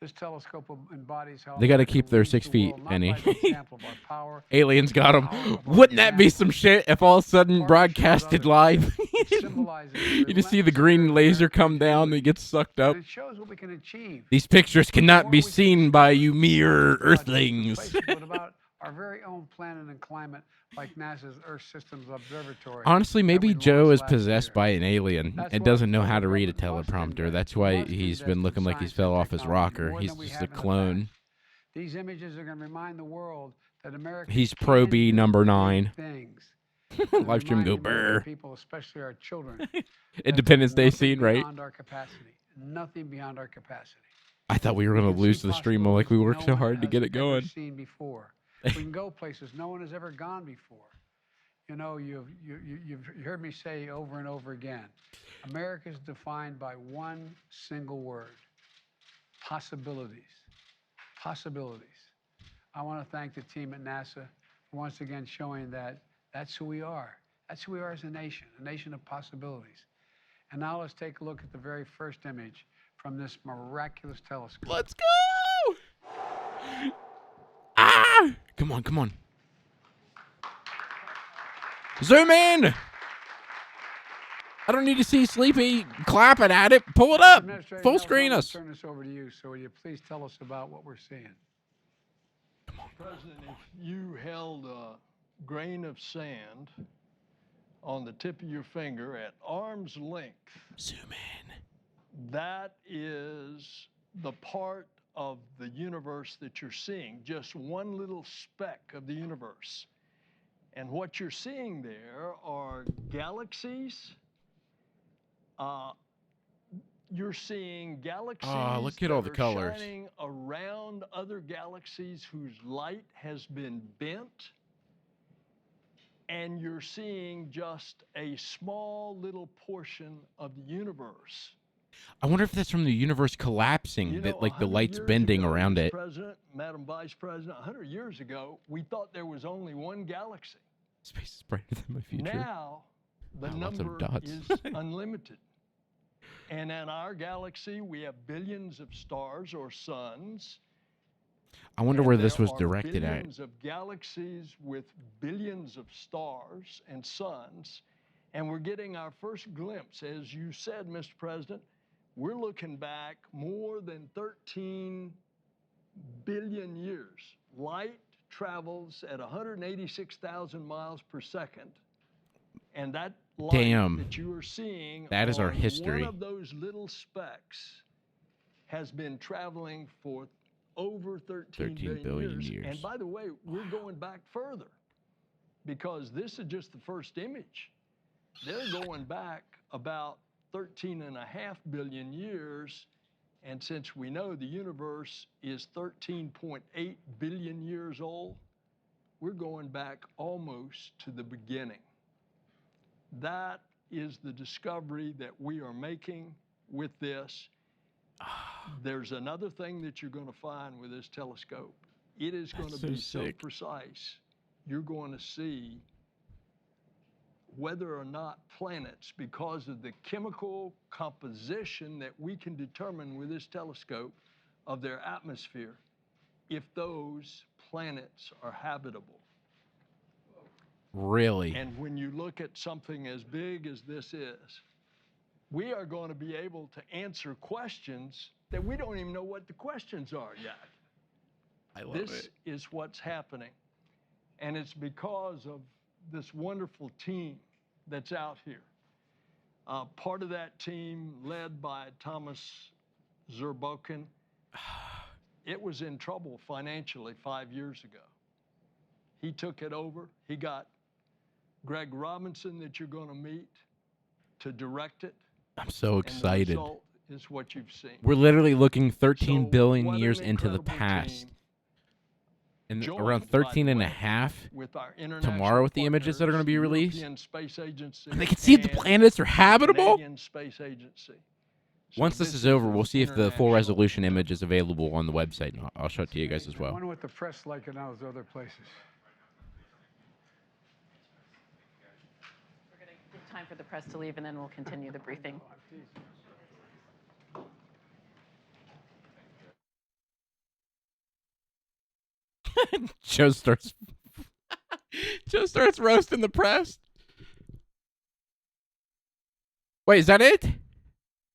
F: this telescope embodies how
A: They gotta
F: America
A: keep their
F: leads
A: 6
F: the
A: feet,
F: world, not
A: Penny.
F: by the example of our power,
A: Aliens got him.
F: power of our
A: Wouldn't that be
F: humanity.
A: some shit if all of a sudden broadcasted live?
F: It symbolizes
A: You just see the
F: relentless
A: green
F: spirit of
A: laser
F: American
A: come down and he
F: ingenuity.
A: gets sucked up.
F: And it shows what we can achieve.
A: These pictures cannot be seen by you mere
F: Not just the
A: earthlings.
F: places, but about our very own planet and climate, like NASA's Earth Systems Observatory.
A: Honestly,
F: that
A: maybe
F: we
A: Joe
F: launched
A: is
F: last
A: possessed
F: year.
A: by an alien
F: That's
A: and
F: why
A: doesn't know
F: the
A: how to
F: federal
A: read a
F: government must
A: teleprompter.
F: invest.
A: That's
F: We
A: why
F: must
A: he's been
F: invest in
A: looking like he's
F: science
A: fell
F: and
A: off his
F: technology
A: rocker.
F: more
A: He's
F: than we
A: just a
F: have in the
A: clone.
F: past. These images are going to remind the world that America
A: He's Pro
F: can
A: B
F: do
A: number
F: big
A: 9.
F: things. And
A: Live stream
F: remind
A: go
F: the American
A: brr.
F: people, especially our children, that
A: Independence Day
F: there's nothing
A: scene, right?
F: beyond our capacity. Nothing beyond our capacity.
A: I thought we were
F: We
A: going
F: can
A: to lose
F: see
A: the stream. Like, we
F: possibilities
A: worked
F: no
A: so
F: one
A: hard to
F: has
A: get it
F: ever
A: going.
F: seen before. We can go places no one has ever gone before. You know, you've heard me say over and over again, America is defined by one single word: possibilities. Possibilities. I want to thank the team at NASA for once again showing that that's who we are. That's who we are as a nation of possibilities. And now let's take a look at the very first image from this miraculous telescope.
A: Let's go! Ah! Come on, come on. Zoom in! I don't need to see Sleepy clapping at it. Pull it up.
F: Administrator
A: Full
F: Nelson,
A: screen
F: I'm gonna
A: us.
F: turn this over to you. So will you please tell us about what we're seeing?
G: President, if you held a grain of sand on the tip of your finger at arm's length,
A: Zoom in.
G: that is the part of the universe that you're seeing, just one little speck of the universe. And what you're seeing there are galaxies. You're seeing galaxies
A: look at all
G: that
A: the
G: are
A: colors.
G: shining around other galaxies whose light has been bent. And you're seeing just a small little portion of the universe.
A: I wonder if that's from the universe collapsing,
G: You know,
A: that like the
G: 100
A: light's
G: years
A: bending
G: ago,
A: around
G: Mr.
A: it.
G: President, Madam Vice President, 100 years ago, we thought there was only one galaxy.
A: Space is brighter than my future.
G: Now, the
A: Wow, lots of
G: number
A: dots.
G: is unlimited. And in our galaxy, we have billions of stars or suns.
A: I wonder
G: And
A: where this
G: there
A: was
G: are
A: directed at.
G: billions of galaxies with billions of stars and suns. And we're getting our first glimpse. As you said, Mr. President, we're looking back more than 13 billion years. Light travels at 186,000 miles per second. And that light
A: Damn.
G: that you are seeing
A: That is our
G: on
A: history.
G: one of those little specks has been traveling for over 13 billion years. And by the way, we're going back further because this is just the first image. They're going back about 13.5 billion years. And since we know the universe is 13.8 billion years old, we're going back almost to the beginning. That is the discovery that we are making with this. There's another thing that you're going to find with this telescope. It is going to be so precise. You're going to see whether or not planets, because of the chemical composition that we can determine with this telescope of their atmosphere, if those planets are habitable.
A: Really?
G: And when you look at something as big as this is, we are going to be able to answer questions that we don't even know what the questions are yet.
A: I love
G: This
A: it.
G: is what's happening. And it's because of this wonderful team that's out here. Part of that team led by Thomas Zurbuchen, it was in trouble financially 5 years ago. He took it over. He got Greg Robinson that you're going to meet to direct it.
A: I'm so
G: And
A: excited.
G: the result is what you've seen.
A: We're literally looking 13
G: So
A: billion
G: what an
A: years into the
G: incredible
A: past.
G: team.
A: And
G: Joined,
A: around
G: by the
A: 13 and a
G: way,
A: half
G: with our international
A: tomorrow with the images that are going to be
G: partners, the
A: released.
G: European Space Agency,
A: And they can see if the
G: and
A: planets are
G: the
A: habitable.
G: Canadian Space Agency. So
A: Once this is over,
G: an
A: we'll see if the full
G: international
A: resolution image is available on the website. And I'll show it to you guys as
F: I
A: well.
F: wonder what the press like in those other places.
D: We're going to give time for the press to leave, and then we'll continue the briefing.
A: Joe starts roasting the press. Wait, is that it?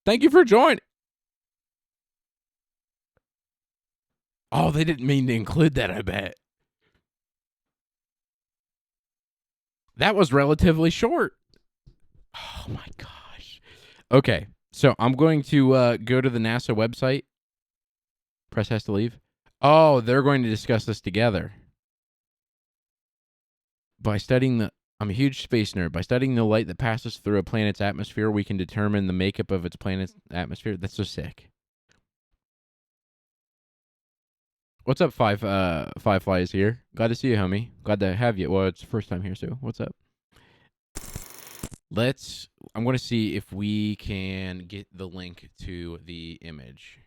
A: Thank you for joining. Oh, they didn't mean to include that, I bet. That was relatively short. Oh my gosh. Okay, so I'm going to go to the NASA website. Press has to leave. Oh, they're going to discuss this together. By studying the... I'm a huge space nerd. By studying the light that passes through a planet's atmosphere, we can determine the makeup of its planet's atmosphere. That's so sick. What's up, Five Flies here? Glad to see you, homie. Glad to have you. Well, it's the first time here, so what's up? I'm going to see if we can get the link to the image.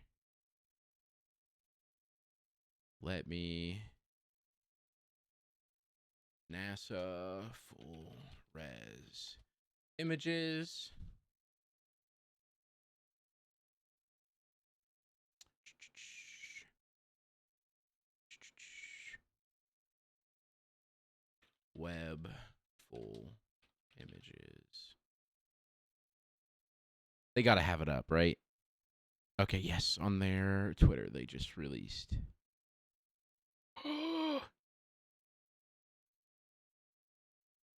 A: Let me... NASA full res images. Webb full images. They got to have it up, right? Okay, yes, on their Twitter they just released.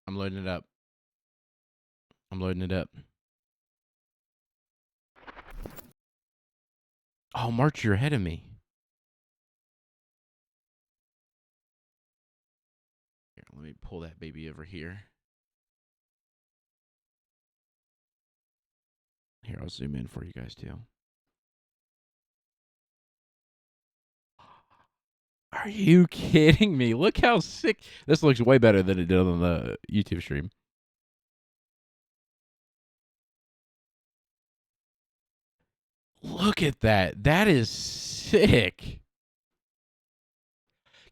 A: I'm loading it up. Oh, March, you're ahead of me. Here, let me pull that baby over here. Here, I'll zoom in for you guys too. Are you kidding me? Look how sick. This looks way better than it did on the YouTube stream. Look at that. That is sick.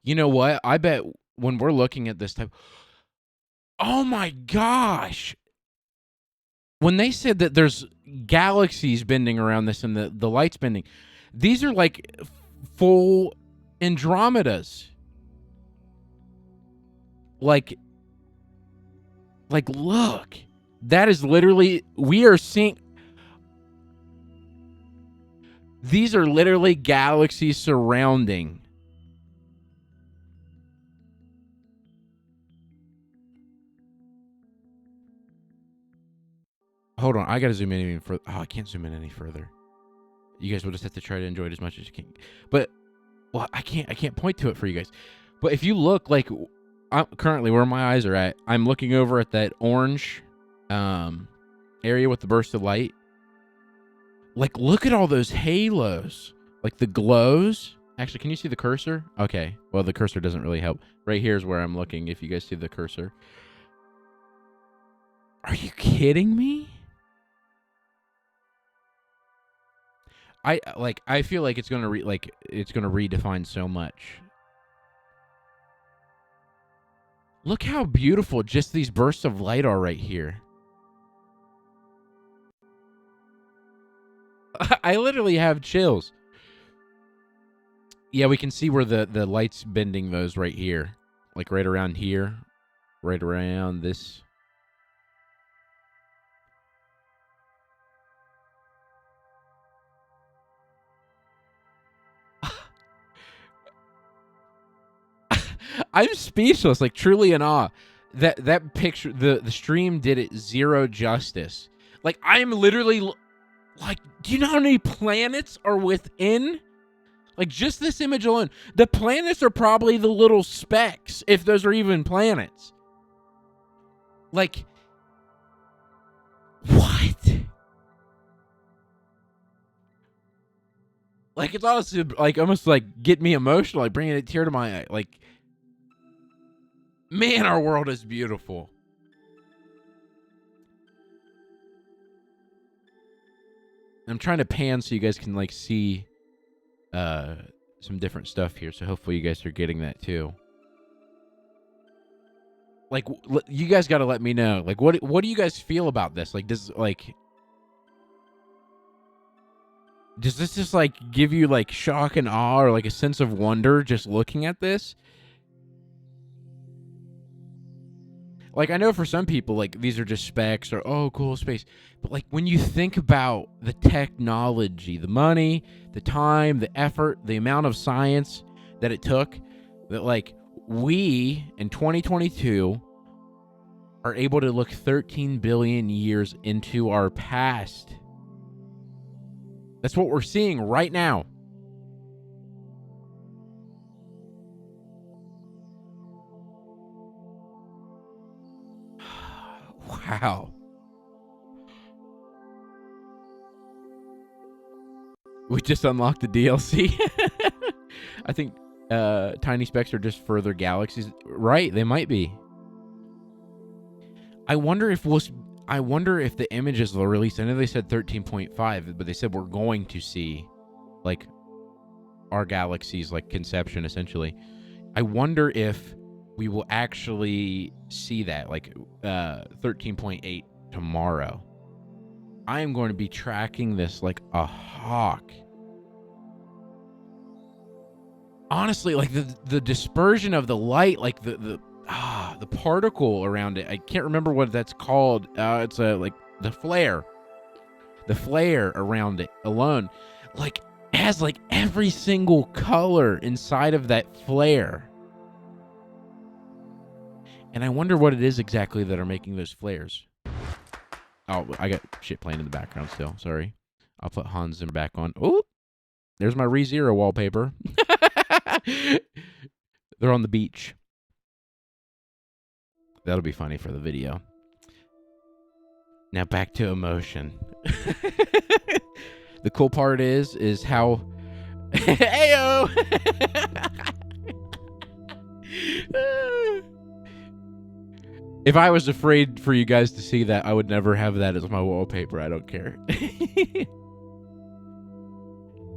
A: You know what? I bet when we're looking at this type... Oh my gosh. When they said that there's galaxies bending around this and the light's bending, these are like full Andromedas. Like look. That is literally... We are seeing... These are literally galaxies surrounding. Hold on, I gotta zoom in even further. Oh, I can't zoom in any further. You guys will just have to try to enjoy it as much as you can. But, well, I can't point to it for you guys. But if you look, like, I'm currently where my eyes are at, I'm looking over at that orange area with the burst of light. Like, look at all those halos. Like, the glows. Actually, can you see the cursor? Okay. Well, the cursor doesn't really help. Right here is where I'm looking, if you guys see the cursor. Are you kidding me? I feel like it's gonna redefine so much. Look how beautiful just these bursts of light are right here. I literally have chills. Yeah, we can see where the light's bending those right here. Like right around here. Right around this. I'm speechless, like truly in awe. That picture, the stream did it zero justice. Like, I'm literally, like, do you know how many planets are within? Like, just this image alone. The planets are probably the little specks, if those are even planets. Like, what? Like, it's honestly, like, almost, like, get me emotional, like, bringing a tear to my eye. Like, man, our world is beautiful. I'm trying to pan so you guys can, like, see some different stuff here. So hopefully you guys are getting that too. Like, you guys got to let me know. Like, what do you guys feel about this? Like, does this just, like, give you, like, shock and awe or, like, a sense of wonder just looking at this? Like, I know for some people, like, these are just specs or, oh, cool space. But, like, when you think about the technology, the money, the time, the effort, the amount of science that it took, that, like, we, in 2022, are able to look 13 billion years into our past. That's what we're seeing right now. Wow. We just unlocked the DLC. I think tiny specks are just further galaxies. Right, they might be. I wonder if the images they'll release, I know they said 13.5, but they said we're going to see like our galaxy's like conception essentially. I wonder if we will actually see that like 13.8 tomorrow. I am going to be tracking this like a hawk. Honestly, like the dispersion of the light, like the particle around it. I can't remember what that's called. It's like the flare. The flare around it alone, like it has like every single color inside of that flare. And I wonder what it is exactly that are making those flares. Oh, I got shit playing in the background still. Sorry. I'll put Hans Zimmer back on. Oh, there's my ReZero wallpaper. They're on the beach. That'll be funny for the video. Now back to emotion. The cool part is how... Heyo! If I was afraid for you guys to see that, I would never have that as my wallpaper. I don't care.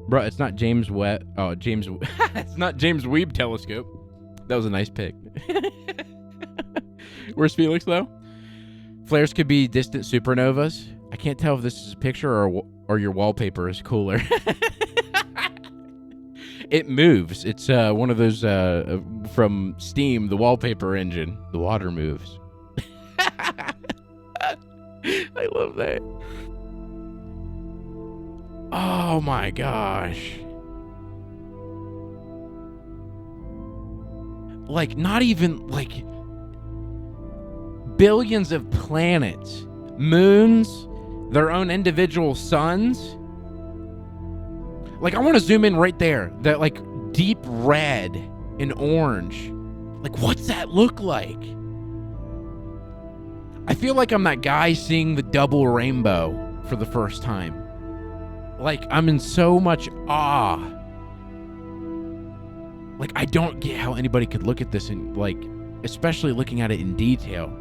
A: Bro, it's not James Webb. Oh, James. It's not James Webb telescope. That was a nice pick. Where's Felix, though? Flares could be distant supernovas. I can't tell if this is a picture or your wallpaper is cooler. It moves. It's one of those from Steam, the wallpaper engine. The water moves. I love that. Oh my gosh. Like, not even, like, billions of planets, moons, their own individual suns. Like, I want to zoom in right there. That, like, deep red and orange. Like, what's that look like? I feel like I'm that guy seeing the double rainbow for the first time. Like, I'm in so much awe. Like, I don't get how anybody could look at this and, like, especially looking at it in detail.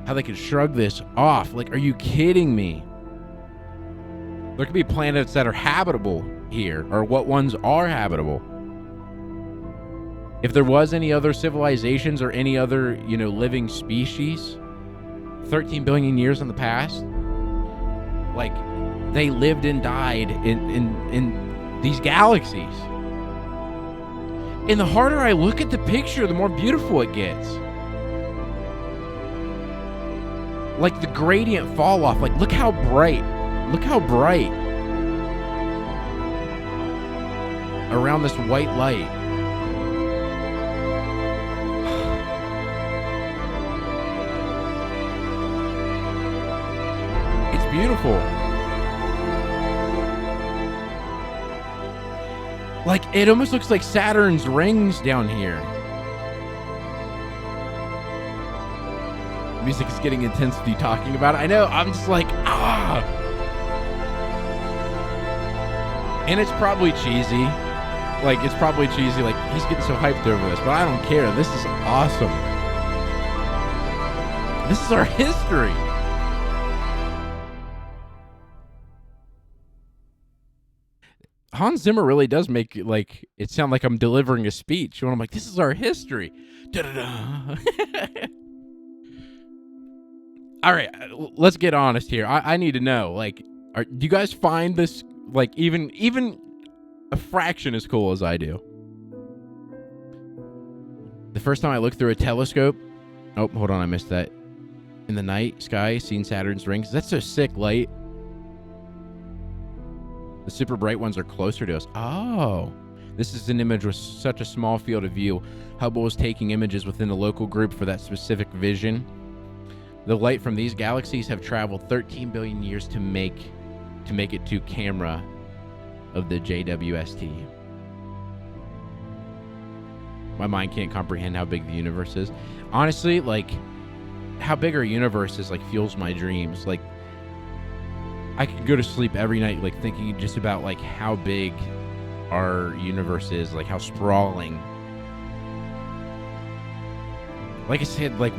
A: How they could shrug this off. Like, are you kidding me? There could be planets that are habitable here, or what ones are habitable. If there was any other civilizations or any other, you know, living species, 13 billion years in the past, like, they lived and died in these galaxies. And the harder I look at the picture, the more beautiful it gets. Like the gradient fall off. Like, look how bright. Look how bright. Around this white light. It's beautiful. Like, it almost looks like Saturn's rings down here. Music is getting intense with you talking about it. I know, I'm just like, ah. And it's probably cheesy. Like, it's probably cheesy. Like, he's getting so hyped over this, but I don't care. This is awesome. This is our history. Hans Zimmer really does make like it sound like I'm delivering a speech when I'm like, this is our history. Da-da-da. All right, let's get honest here. I need to know, like, do you guys find this like even a fraction as cool as I do? The first time I looked through a telescope, oh, hold on, I missed that. In the night sky, seeing Saturn's rings. That's so sick light. The super bright ones are closer to us. Oh, this is an image with such a small field of view. Hubble is taking images within a local group for that specific vision. The light from these galaxies have traveled 13 billion years to make it to camera of the JWST. My mind can't comprehend how big the universe is. Honestly, like, how big our universe is, like, fuels my dreams. Like, I could go to sleep every night, like, thinking just about, like, how big our universe is, like, how sprawling. Like I said, like,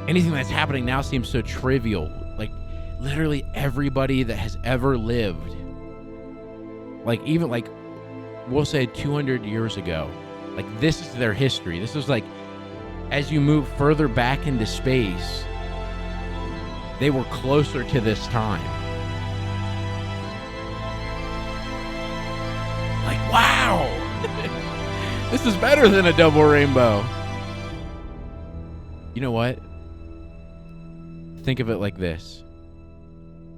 A: anything that's happening now seems so trivial. Like, literally everybody that has ever lived, like, even, like, we'll say 200 years ago, like, this is their history. This is, like, as you move further back into space, they were closer to this time. Like, wow! This is better than a double rainbow. You know what? Think of it like this.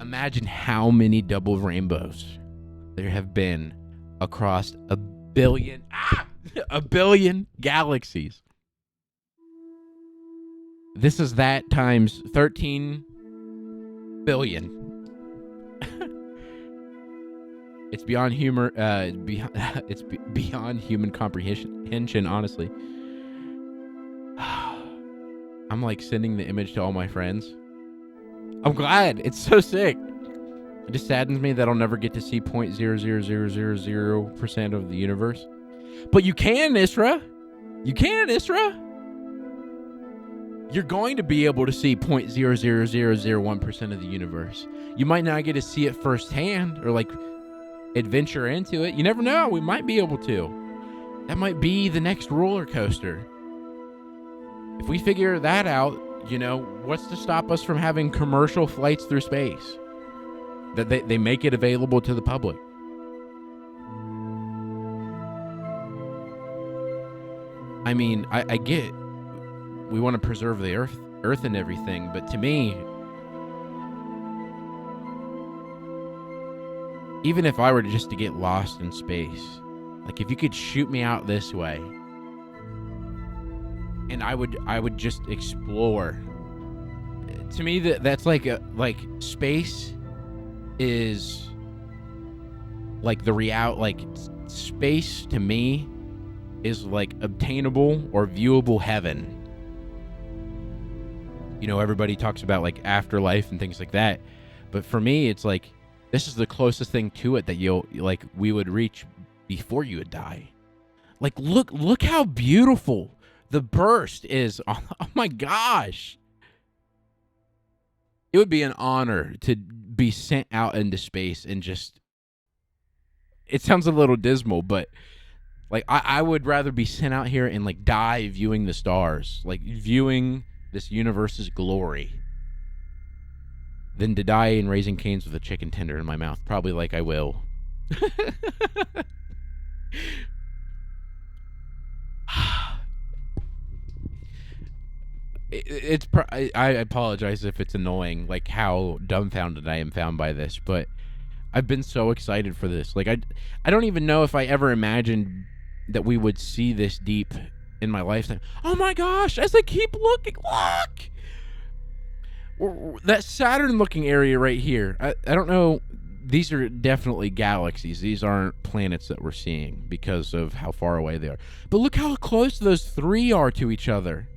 A: Imagine how many double rainbows there have been across a billion galaxies. This is that times 13 billion. It's beyond humor. It's beyond human comprehension. Honestly, I'm like sending the image to all my friends. I'm glad. It's so sick. It just saddens me that I'll never get to see 0.00000% of the universe. But you can, Isra. You can, Isra. You're going to be able to see 0.00001% of the universe. You might not get to see it firsthand or like adventure into it. You never know. We might be able to. That might be the next roller coaster. If we figure that out, you know, what's to stop us from having commercial flights through space? That they make it available to the public. I mean, I get we want to preserve the earth and everything, but to me, even if I were just to get lost in space, like if you could shoot me out this way, and I would just explore. To me, that's like space is like the space to me is like obtainable or viewable heaven. You know, everybody talks about like afterlife and things like that, but for me, it's like this is the closest thing to it that we would reach before you would die. Like, look how beautiful the burst is. Oh my gosh. It would be an honor to be sent out into space and just, it sounds a little dismal, but like I would rather be sent out here and like die viewing the stars, like viewing this universe's glory, than to die in Raising Cane's with a chicken tender in my mouth. Probably like I will. I apologize if it's annoying, like how dumbfounded I am found by this, but I've been so excited for this. Like I don't even know if I ever imagined that we would see this deep in my lifetime. Oh my gosh, as I keep looking, look! That Saturn-looking area right here. I don't know. These are definitely galaxies. These aren't planets that we're seeing because of how far away they are. But look how close those three are to each other.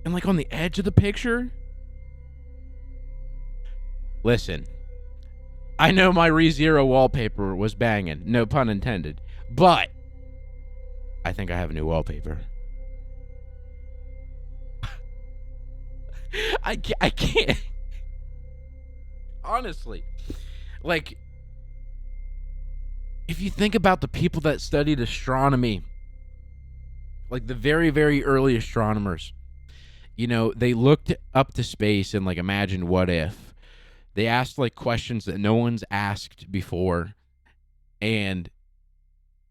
A: And like on the edge of the picture. Listen, I know my ReZero wallpaper was banging, no pun intended, but I think I have a new wallpaper. I can't. Honestly, like, if you think about the people that studied astronomy, like the very, very early astronomers, you know, they looked up to space and like imagined what if. They asked like questions that no one's asked before, and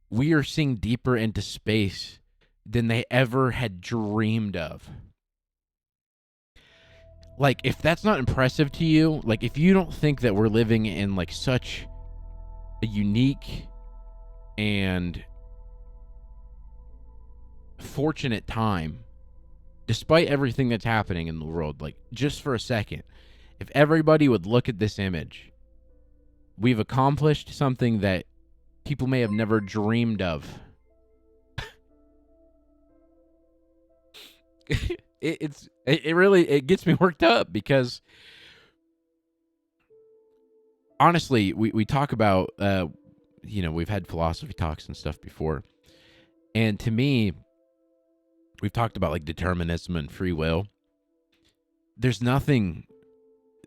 A: we are seeing deeper into space than they ever had dreamed of. Like, if that's not impressive to you, like if you don't think that we're living in like such a unique and fortunate time despite everything that's happening in the world, like, just for a second, if everybody would look at this image, we've accomplished something that people may have never dreamed of. It really gets me worked up because honestly, we talk about we've had philosophy talks and stuff before, and to me, we've talked about like determinism and free will. There's nothing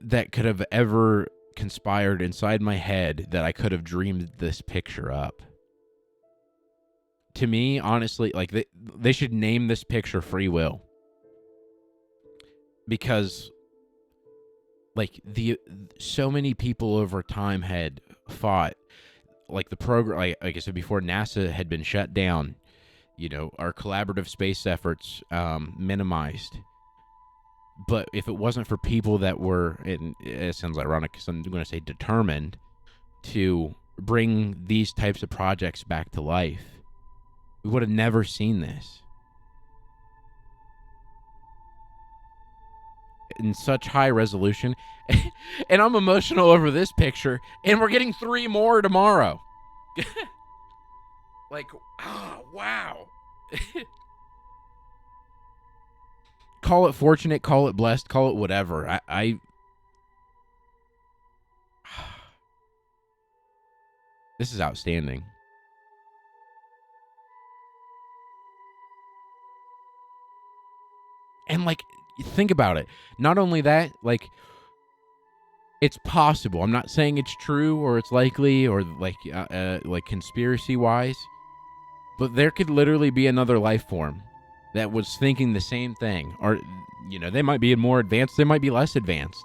A: that could have ever conspired inside my head that I could have dreamed this picture up. To me, honestly, like they should name this picture Free Will. Because like so many people over time had fought, like the program, like I said before, NASA had been shut down, our collaborative space efforts minimized. But if it wasn't for people that were, and it sounds ironic because I'm going to say determined to bring these types of projects back to life, we would have never seen this. In such high resolution. And I'm emotional over this picture, and we're getting 3 more tomorrow. Like, wow. Call it fortunate, call it blessed, call it whatever. This is outstanding. And like, think about it. Not only that, like, it's possible. I'm not saying it's true or it's likely or like conspiracy wise, but there could literally be another life form that was thinking the same thing, or they might be more advanced, they might be less advanced.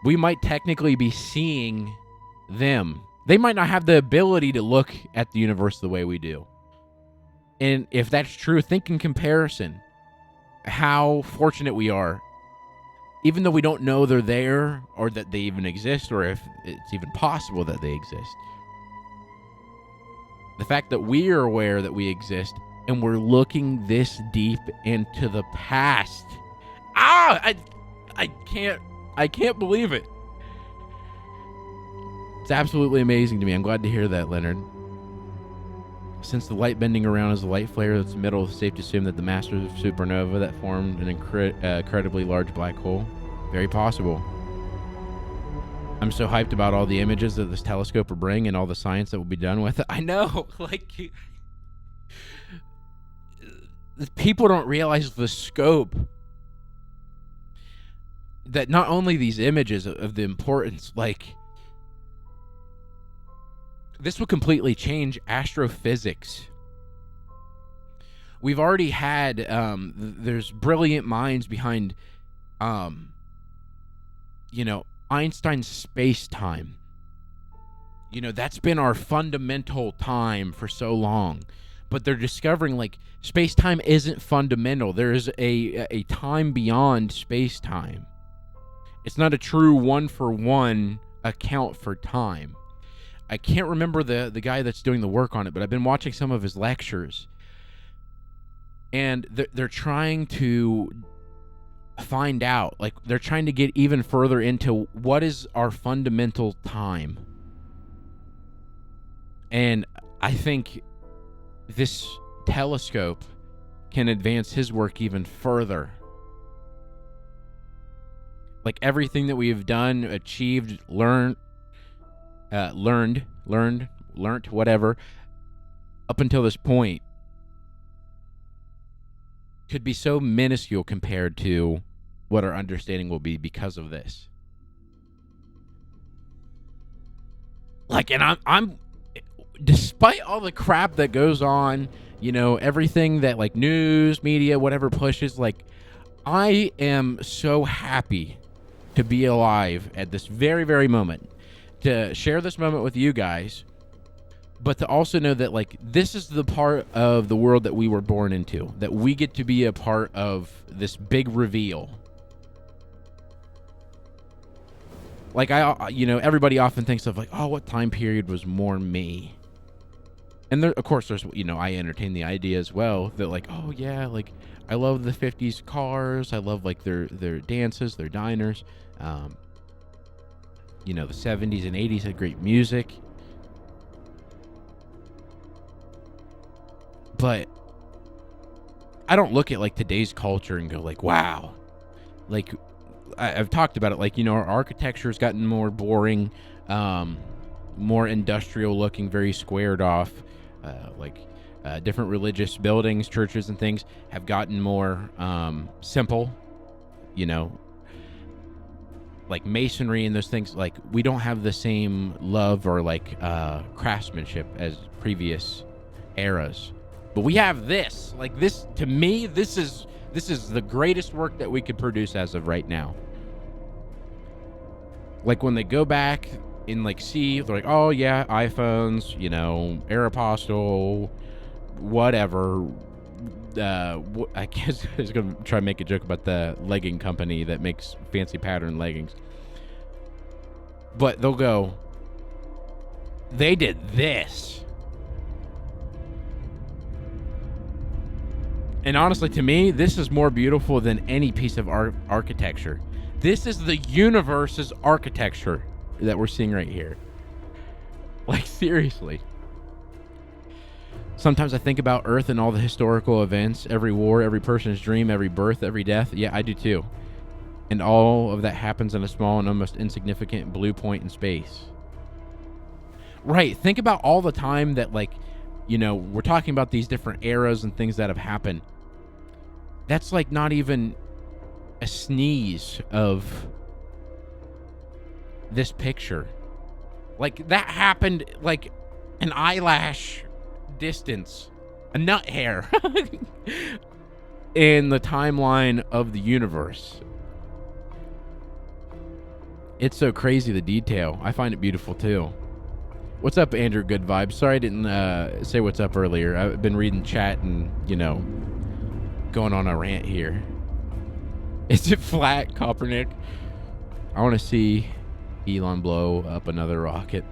A: We might technically be seeing them. They might not have the ability to look at the universe the way we do. And if that's true, think in comparison how fortunate we are, even though we don't know they're there or that they even exist or if it's even possible that they exist. The fact that we are aware that we exist and we're looking this deep into the past. I can't believe it. It's absolutely amazing to me. I'm glad to hear that, Leonard. Since the light bending around is a light flare that's in the middle, it's safe to assume that the massive supernova that formed an incredibly large black hole. Very possible. I'm so hyped about all the images that this telescope will bring and all the science that will be done with it. I know, like, people don't realize the scope. That not only these images of the importance, like, this will completely change astrophysics. We've already had, there's brilliant minds behind, Einstein's space-time. That's been our fundamental time for so long. But they're discovering, like, space-time isn't fundamental. There is a time beyond space-time. It's not a true one-for-one account for time. I can't remember the guy that's doing the work on it, but I've been watching some of his lectures. And they're trying to find out, like, they're trying to get even further into what is our fundamental time. And I think this telescope can advance his work even further. Like, everything that we have done, achieved, learned, whatever, up until this point, could be so minuscule compared to what our understanding will be because of this. Like, and I'm despite all the crap that goes on, everything that, like, news, media, whatever pushes, like, I am so happy to be alive at this very, very moment, to share this moment with you guys, but to also know that, like, this is the part of the world that we were born into, that we get to be a part of this big reveal. Like, everybody often thinks of, like, oh, what time period was more me? And there, of course, there's, I entertain the idea as well that like, oh yeah, like I love the 50s cars. I love like their dances, their diners. The 70s and 80s had great music. But I don't look at like today's culture and go like, wow. Like I've talked about it, like, our architecture has gotten more boring, more industrial looking, very squared off. Different religious buildings, churches and things have gotten more simple, like masonry and those things. Like we don't have the same love or like craftsmanship as previous eras. But we have this. Like this, to me, this is the greatest work that we could produce as of right now. Like when they go back and like see, they're like, oh yeah, iPhones, Aeropostale, whatever. I guess I was gonna try to make a joke about the legging company that makes fancy pattern leggings. But they'll go, they did this. And honestly, to me, this is more beautiful than any piece of architecture. This is the universe's architecture that we're seeing right here. Like, seriously. Sometimes I think about Earth and all the historical events, every war, every person's dream, every birth, every death. Yeah, I do too. And all of that happens in a small and almost insignificant blue point in space. Right, think about all the time that, like, we're talking about these different eras and things that have happened. That's like not even a sneeze of this picture. Like that happened like an eyelash distance, a nut hair in the timeline of the universe. It's so crazy, the detail. I find it beautiful too. What's up, Andrew Good Vibes? Sorry I didn't say what's up earlier. I've been reading chat and, going on a rant here. Is it flat, Coppernick? I want to see Elon blow up another rocket.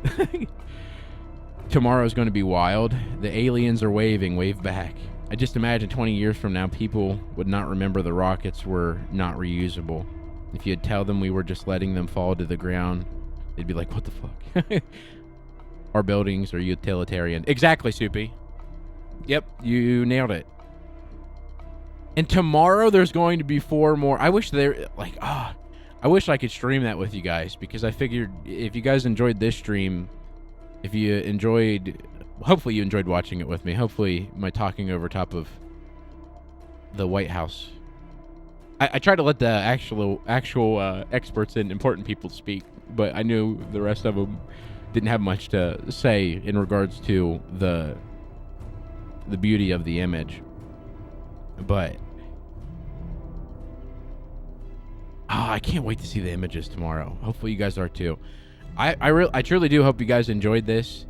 A: Tomorrow's going to be wild. The aliens are waving. Wave back. I just imagine 20 years from now, people would not remember the rockets were not reusable. If you'd tell them we were just letting them fall to the ground, they'd be like, what the fuck? Our buildings are utilitarian. Exactly, Soupy. Yep, you nailed it. And tomorrow there's going to be 4 more. I wish I wish I could stream that with you guys, because I figured if you guys enjoyed this stream, hopefully you enjoyed watching it with me. Hopefully my talking over top of the White House. I try to let the actual experts and important people speak, but I knew the rest of them didn't have much to say in regards to the beauty of the image. But I can't wait to see the images tomorrow. Hopefully you guys are too. I truly do hope you guys enjoyed this.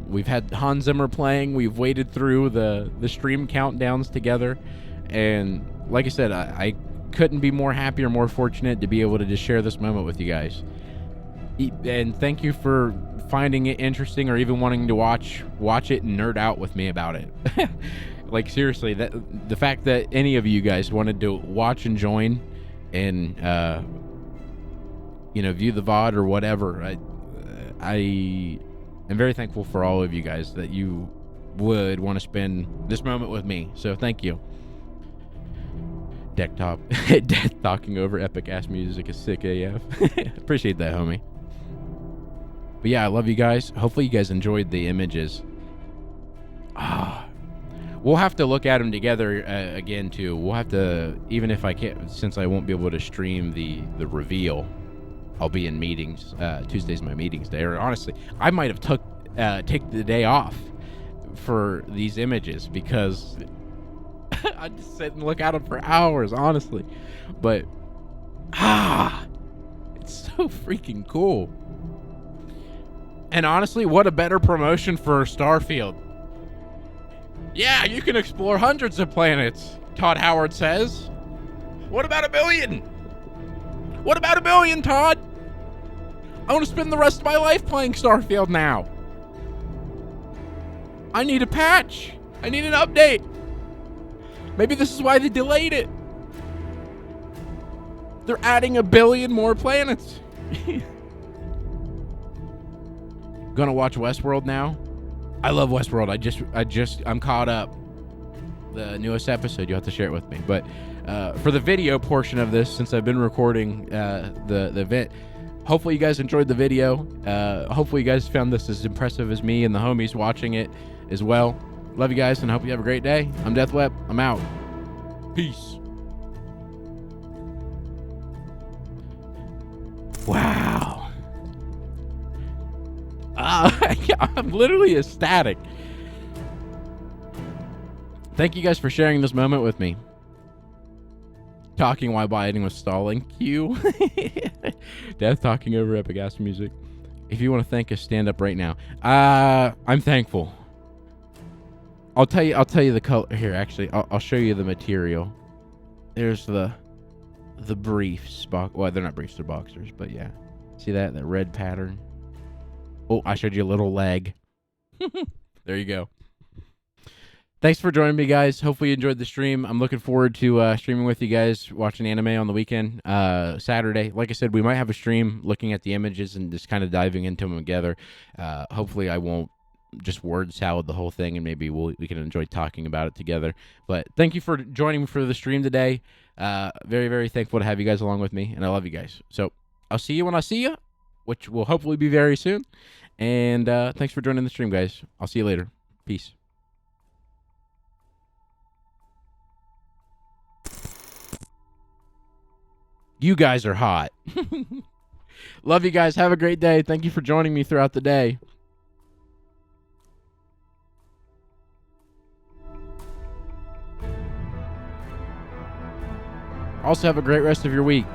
A: We've had Hans Zimmer playing. We've waded through the stream countdowns together, and like I said, I couldn't be more happy or more fortunate to be able to just share this moment with you guys. And thank you for finding it interesting or even wanting to watch it and nerd out with me about it. Like, seriously, that the fact that any of you guys wanted to watch and join and view the VOD or whatever, I am very thankful for all of you guys that you would want to spend this moment with me. So thank you. Death talking over epic ass music is sick AF. Appreciate that, homie. But yeah, I love you guys. Hopefully you guys enjoyed the images. We'll have to look at them together again too. We'll have to, even if I can't, since I won't be able to stream the reveal, I'll be in meetings. Tuesday's my meetings day. Or honestly, I might have take the day off for these images, because I just sit and look at them for hours, honestly. But it's so freaking cool. And honestly, what a better promotion for Starfield. Yeah, you can explore hundreds of planets, Todd Howard says. What about 1 billion? What about 1 billion, Todd? I want to spend the rest of my life playing Starfield now. I need a patch. I need an update. Maybe this is why they delayed it. They're adding 1 billion more planets. Gonna watch Westworld now. I love Westworld. I'm caught up. The newest episode, you'll have to share it with me. But for the video portion of this, since I've been recording the event, hopefully you guys enjoyed the video. Hopefully you guys found this as impressive as me and the homies watching it as well. Love you guys and hope you have a great day. I'm Death Webb. I'm out. Peace. Wow. I'm literally ecstatic. Thank you guys for sharing this moment with me. Talking while Biden was stalling. Q. Death talking over epic ass music. If you want to thank us, stand up right now. I'm thankful. I'll tell you the color here. Actually, I'll show you the material. There's the briefs. Well, they're not briefs, they're boxers. But yeah, see that red pattern. Oh, I showed you a little leg. There you go. Thanks for joining me, guys. Hopefully you enjoyed the stream. I'm looking forward to streaming with you guys, watching anime on the weekend, Saturday. Like I said, we might have a stream looking at the images and just kind of diving into them together. Hopefully I won't just word salad the whole thing, and maybe we can enjoy talking about it together. But thank you for joining me for the stream today. Very, very thankful to have you guys along with me, and I love you guys. So I'll see you when I see you, which will hopefully be very soon. And thanks for joining the stream, guys. I'll see you later. Peace. You guys are hot. Love you guys. Have a great day. Thank you for joining me throughout the day. Also, have a great rest of your week.